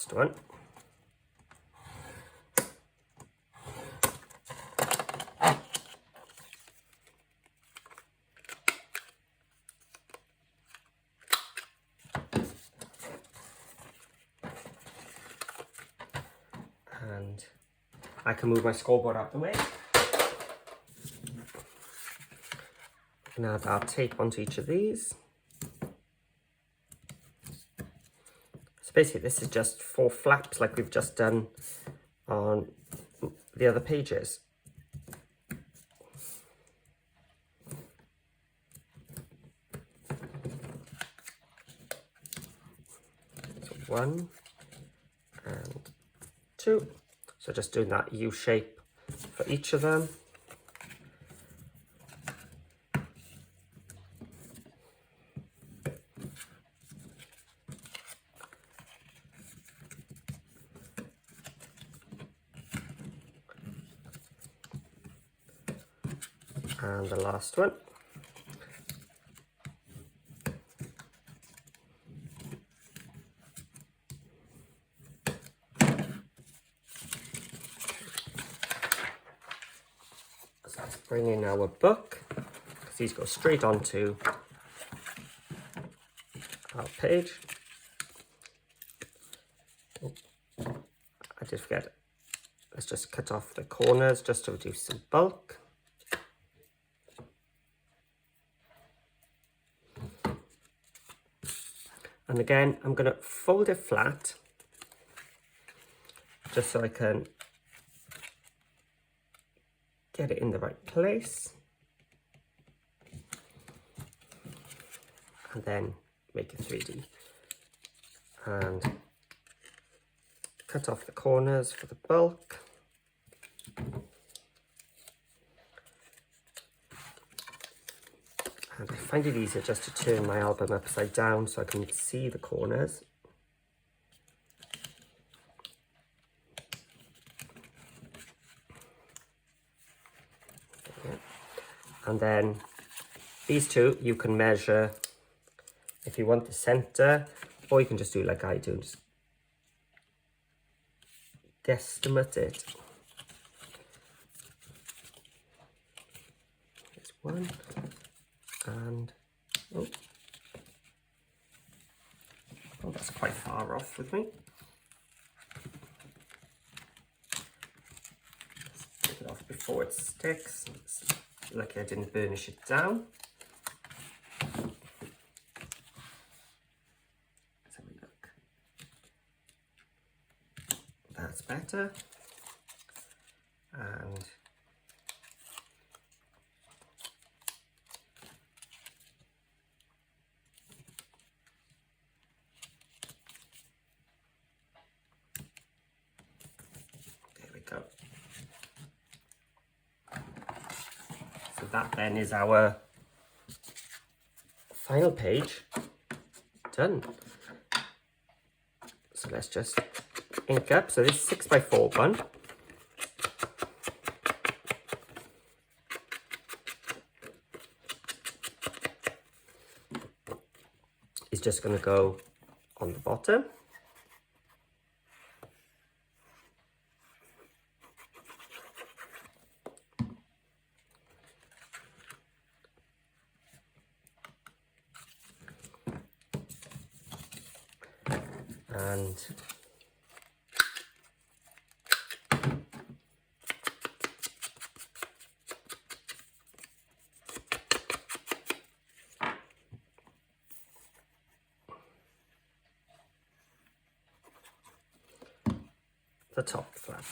last one. And I can move my scoreboard out the way. Now I'll tape onto each of these. So basically this is just 4 flaps like we've just done on the other pages. So 1 and 2. So just doing that U shape for each of them. And the last one. So let's bring in our book, because these go straight onto our page. Oh, I did forget. Let's just cut off the corners just to reduce some bulk. And again, I'm going to fold it flat, just so I can get it in the right place. And then make it 3D. And cut off the corners for the bulk. And I find it easier just to turn my album upside down so I can see the corners. And then these two you can measure if you want the center, or you can just do like I do, just guesstimate it. There's one, and oh, that's quite far off with me. Let's take it off before it sticks. Lucky I didn't burnish it down. Let's have a look. That's better. And there we go. So that then is our final page done. So let's just ink up. So this 6x4 one. Is just going to go on the bottom. And the top flap.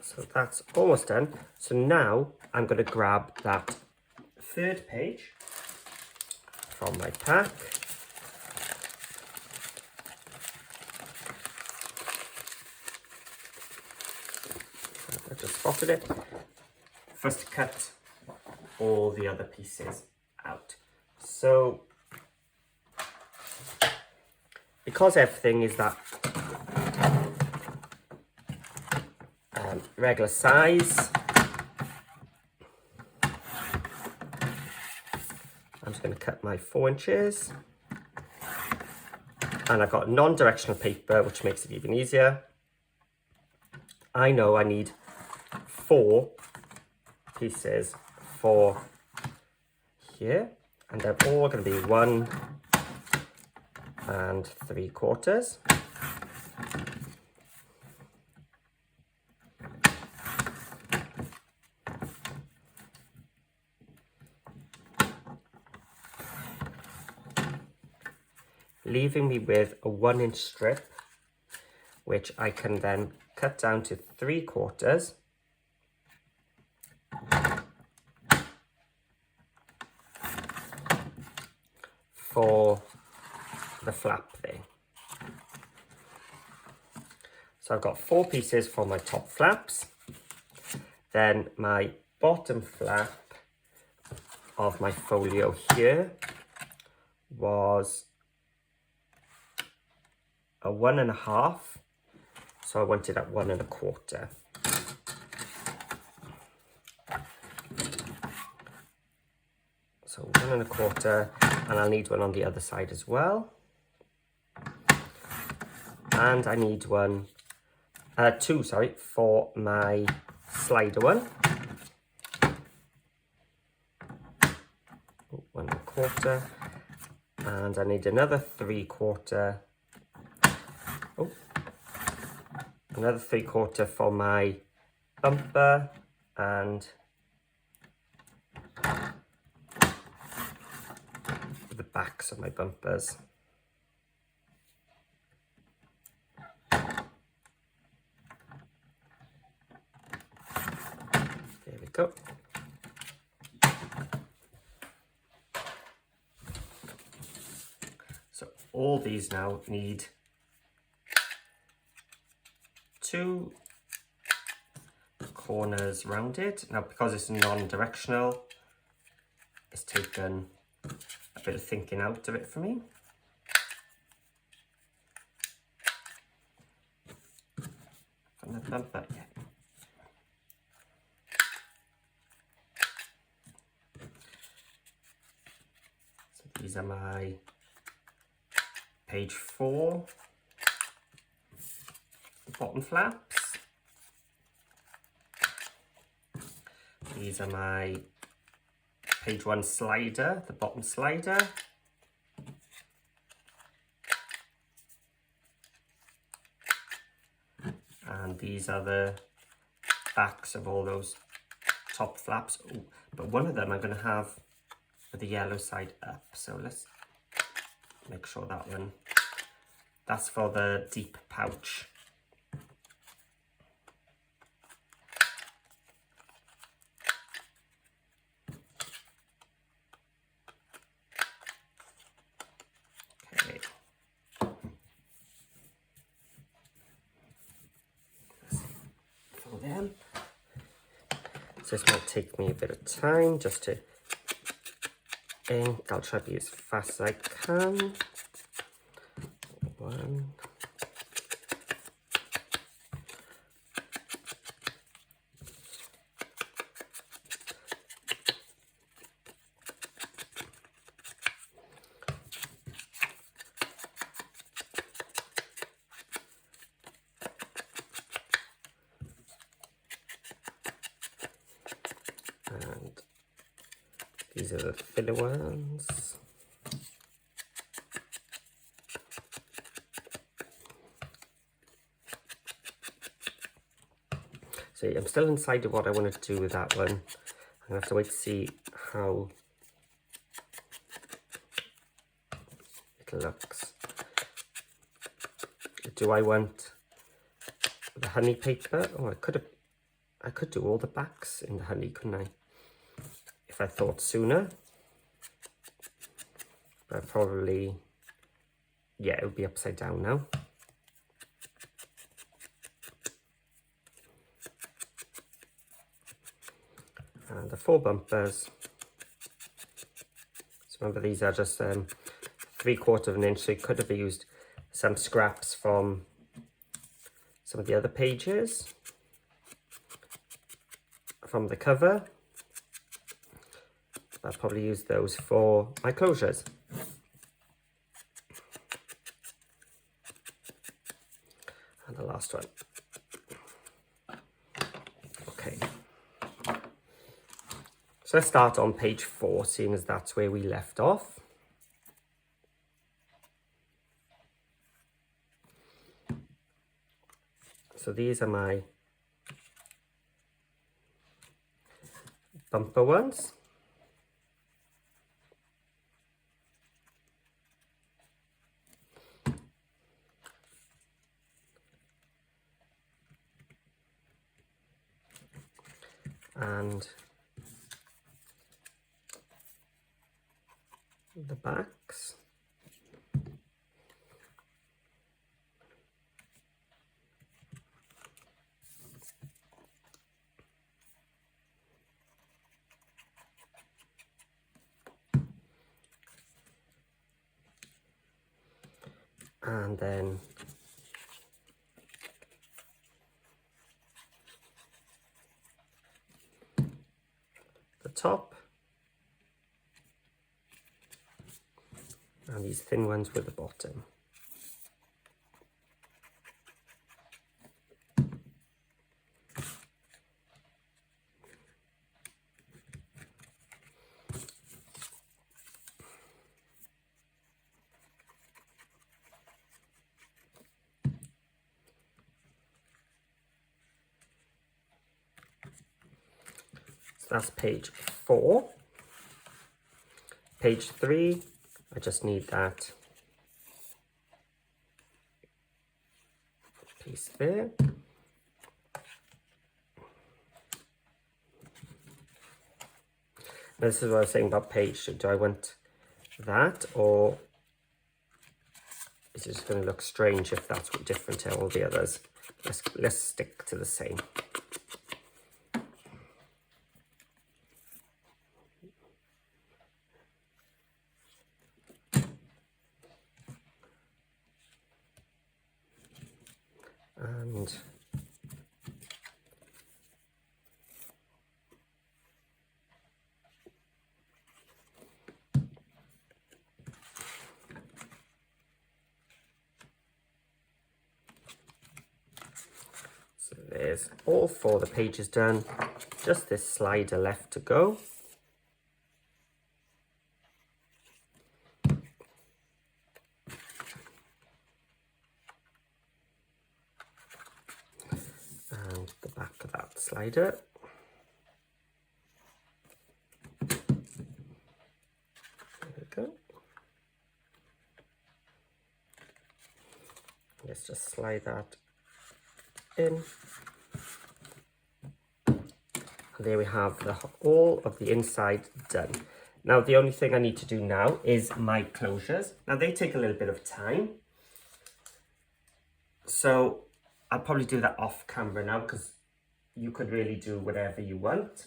So that's almost done. So now I'm going to grab that third page from my pack. I just spotted it. First to cut all the other pieces out. So because everything is that regular size, going to cut my 4 inches. And I've got non-directional paper, which makes it even easier. I know I need 4 pieces for here, and they're all going to be 1 3/4. Leaving me with a 1-inch strip, which I can then cut down to 3/4 for the flap there. So I've got 4 pieces for my top flaps. Then my bottom flap of my folio here was a 1 1/2, so I want it at 1 1/4. So 1 1/4, and I'll need one on the other side as well. And I need 2, for my slider one. 1 1/4, and I need another 3/4. Another 3/4 for my bumper and the backs of my bumpers. There we go. So all these now need 2 corners rounded. Now, because it's non-directional, it's taken a bit of thinking out of it for me. From the bumper, yeah. So these are my page 4 bottom flaps. These are my page 1 slider, the bottom slider. And these are the backs of all those top flaps. Ooh, but one of them I'm going to have with the yellow side up. So let's make sure that one, that's for the deep pouch. Okay. For them. So this might take me a bit of time just to ink. I'll try to be as fast as I can. 1. And these are the filler ones. So I'm still undecided what I want to do with that one. I'm gonna have to wait to see how it looks. Do I want the honey paper? Oh, I could do all the backs in the honey, couldn't I? If I thought sooner. But probably, yeah, it would be upside down now. And the 4 bumpers. So remember, these are just 3/4 of an inch, so you could have used some scraps from some of the other pages from the cover. I'll probably use those for my closures. And the last one. Okay. So let's start on page 4, seeing as that's where we left off. So these are my bumper ones. And the backs. And then the top, and these thin ones with the bottom. So that's page 4. Page 3, I just need that piece there. This is what I was saying about page. Do I want that, or is it just going to look strange if that's different to all the others? Let's stick to the same. And so there's all 4 of the pages done. Just this slider left to go. And the back of that slider. There we go. Let's just slide that in. And there we have all of the inside done. Now the only thing I need to do now is my closures. Now they take a little bit of time. So I'll probably do that off camera now, because you could really do whatever you want.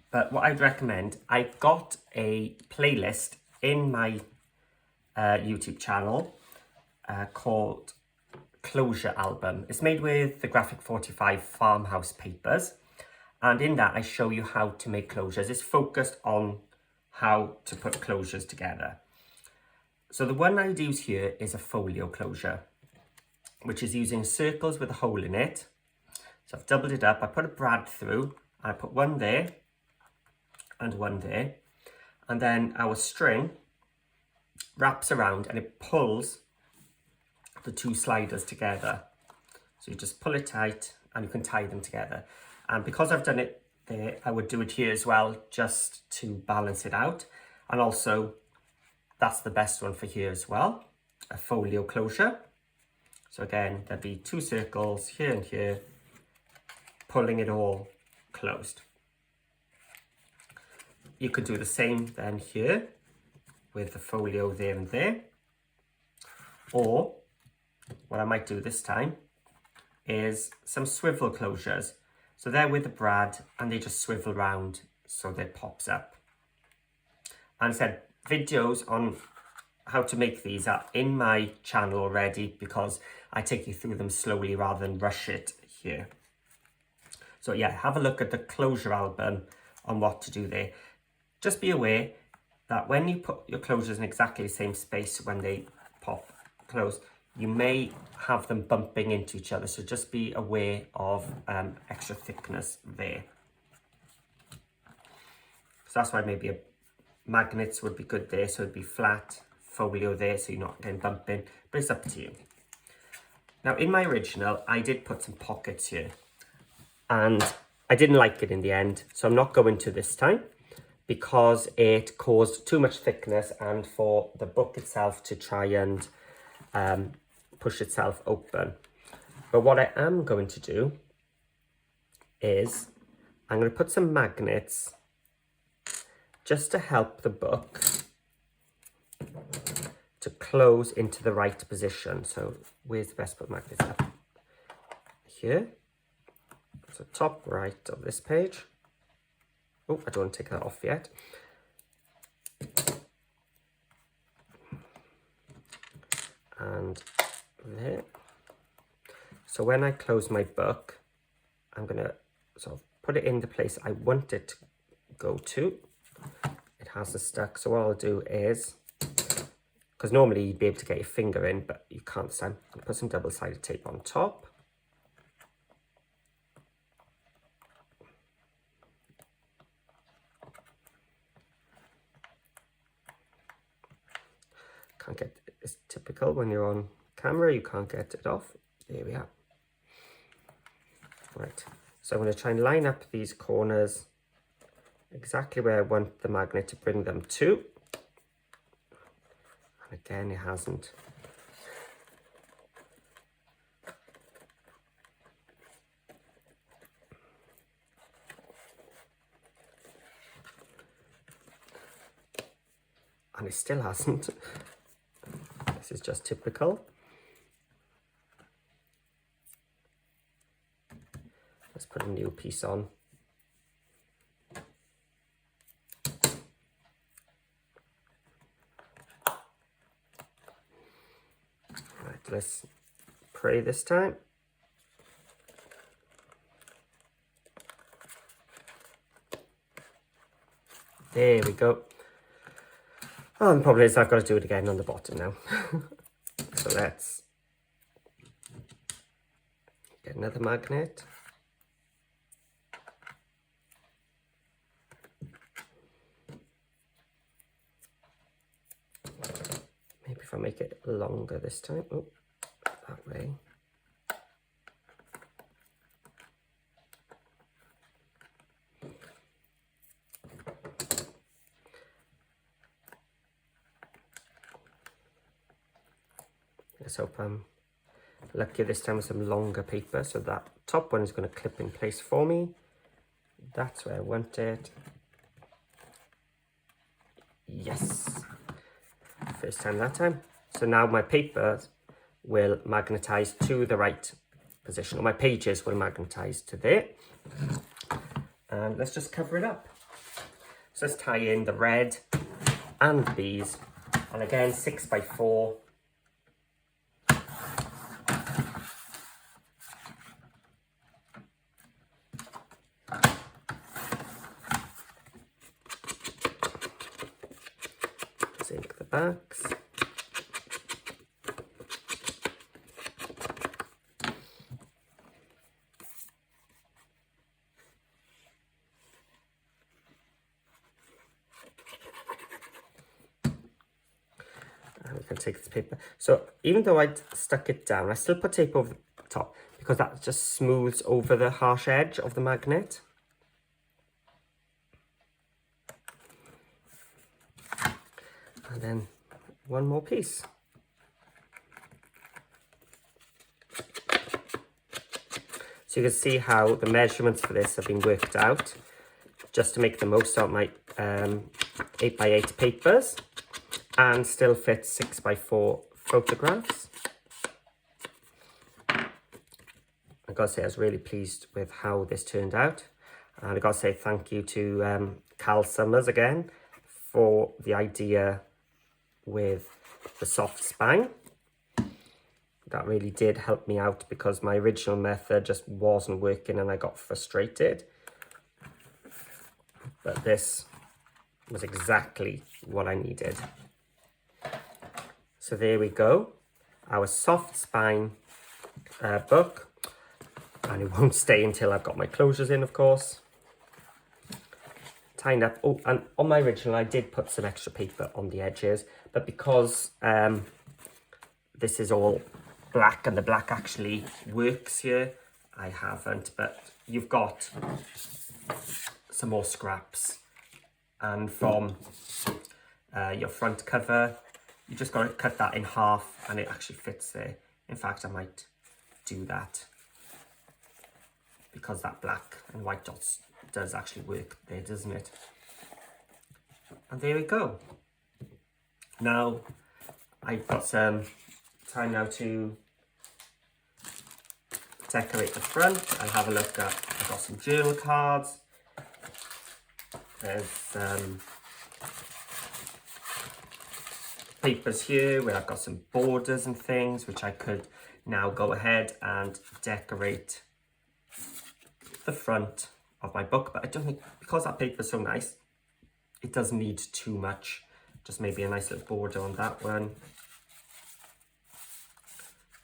But what I'd recommend, I've got a playlist in my YouTube channel called Closure Album. It's made with the G45 farmhouse papers. And in that, I show you how to make closures. It's focused on how to put closures together. So the one I'd use here is a folio closure, which is using circles with a hole in it. So I've doubled it up. I put a brad through. I put one there and one there. And then our string wraps around and it pulls the 2 sliders together. So you just pull it tight and you can tie them together. And because I've done it there, I would do it here as well, just to balance it out. And also, that's the best one for here as well, a folio closure. So again, there'd be 2 circles here and here, pulling it all closed. You could do the same then here with the folio there and there. Or what I might do this time is some swivel closures. So they're with the brad and they just swivel round so that it pops up. And I said videos on how to make these are in my channel already, because I take you through them slowly rather than rush it here. So yeah, have a look at the closure album on what to do there. Just be aware that when you put your closures in exactly the same space when they pop close, you may have them bumping into each other. So just be aware of extra thickness there. So that's why maybe magnets would be good there. So it'd be flat folio there, so you're not getting bumping, but it's up to you. Now in my original, I did put some pockets here and I didn't like it in the end. So I'm not going to this time because it caused too much thickness and for the book itself to try and push itself open. But what I am going to do is I'm going to put some magnets just to help the book to close into the right position. So where's the best put magnets up? Here. So top right of this page. Oh, I don't want to take that off yet. And there. So when I close my book, I'm going to sort of put it in the place I want it to go to. It hasn't stuck, so what I'll do is, because normally you'd be able to get your finger in, but you can't, so I'm going to put some double-sided tape on top. Can't get, it's typical when you're on camera, you can't get it off. There we are. Right, so I'm going to try and line up these corners exactly where I want the magnet to bring them to. And again, it hasn't. And it still hasn't. This is just typical. Let's put a new piece on. Right, let's pray this time. There we go. Oh, the problem is I've got to do it again on the bottom now. So let's get another magnet. Maybe if I make it longer this time. Oh, that way. Let's hope I'm lucky this time with some longer paper. So that top one is going to clip in place for me. That's where I want it. Yes. First time that time. So now my paper will magnetize to the right position, or my pages will magnetize to there. And let's just cover it up. So let's tie in the red and these. And again, 6x4. Ink the backs. And we can take this paper. So even though I stuck it down, I still put tape over the top because that just smooths over the harsh edge of the magnet. And then one more piece. So you can see how the measurements for this have been worked out just to make the most out of my 8x8 papers and still fit 6x4 photographs. I gotta say I was really pleased with how this turned out, and I gotta say thank you to Cal Summers again for the idea with the soft spine. That really did help me out because my original method just wasn't working and I got frustrated. but this was exactly what I needed. So there we go, our soft spine book, and it won't stay until I've got my closures in, of course. Tying up. Oh, and on my original I did put some extra paper on the edges, but because this is all black and the black actually works here, I haven't. But you've got some more scraps, and from your front cover you just got to cut that in half and it actually fits there. In fact, I might do that because that black and white dots does actually work there, doesn't it? And there we go. Now I've got some time now to decorate the front and have a look at, I've got some journal cards. There's papers here where I've got some borders and things which I could now go ahead and decorate the front of my book, but I don't think, because that paper is so nice, it doesn't need too much. Just maybe a nice little border on that one.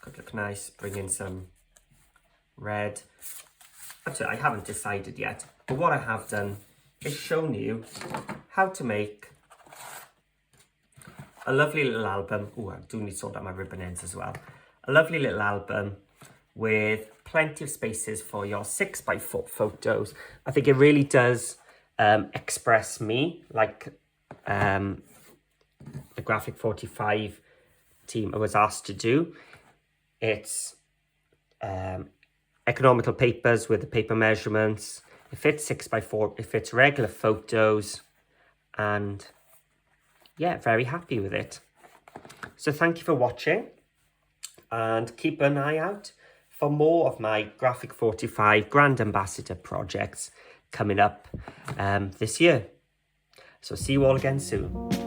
Could look nice. Bring in some red. Actually, I haven't decided yet, but what I have done is shown you how to make a lovely little album. Oh, I do need to sort out my ribbon ends as well. A lovely little album with plenty of spaces for your 6x4 photos. I think it really does express me, like the G45 team was asked to do. It's economical papers with the paper measurements. It fits 6x4, it fits regular photos, and yeah, very happy with it. So thank you for watching, and keep an eye out for more of my G45 Brand Ambassador projects coming up this year. So see you all again soon.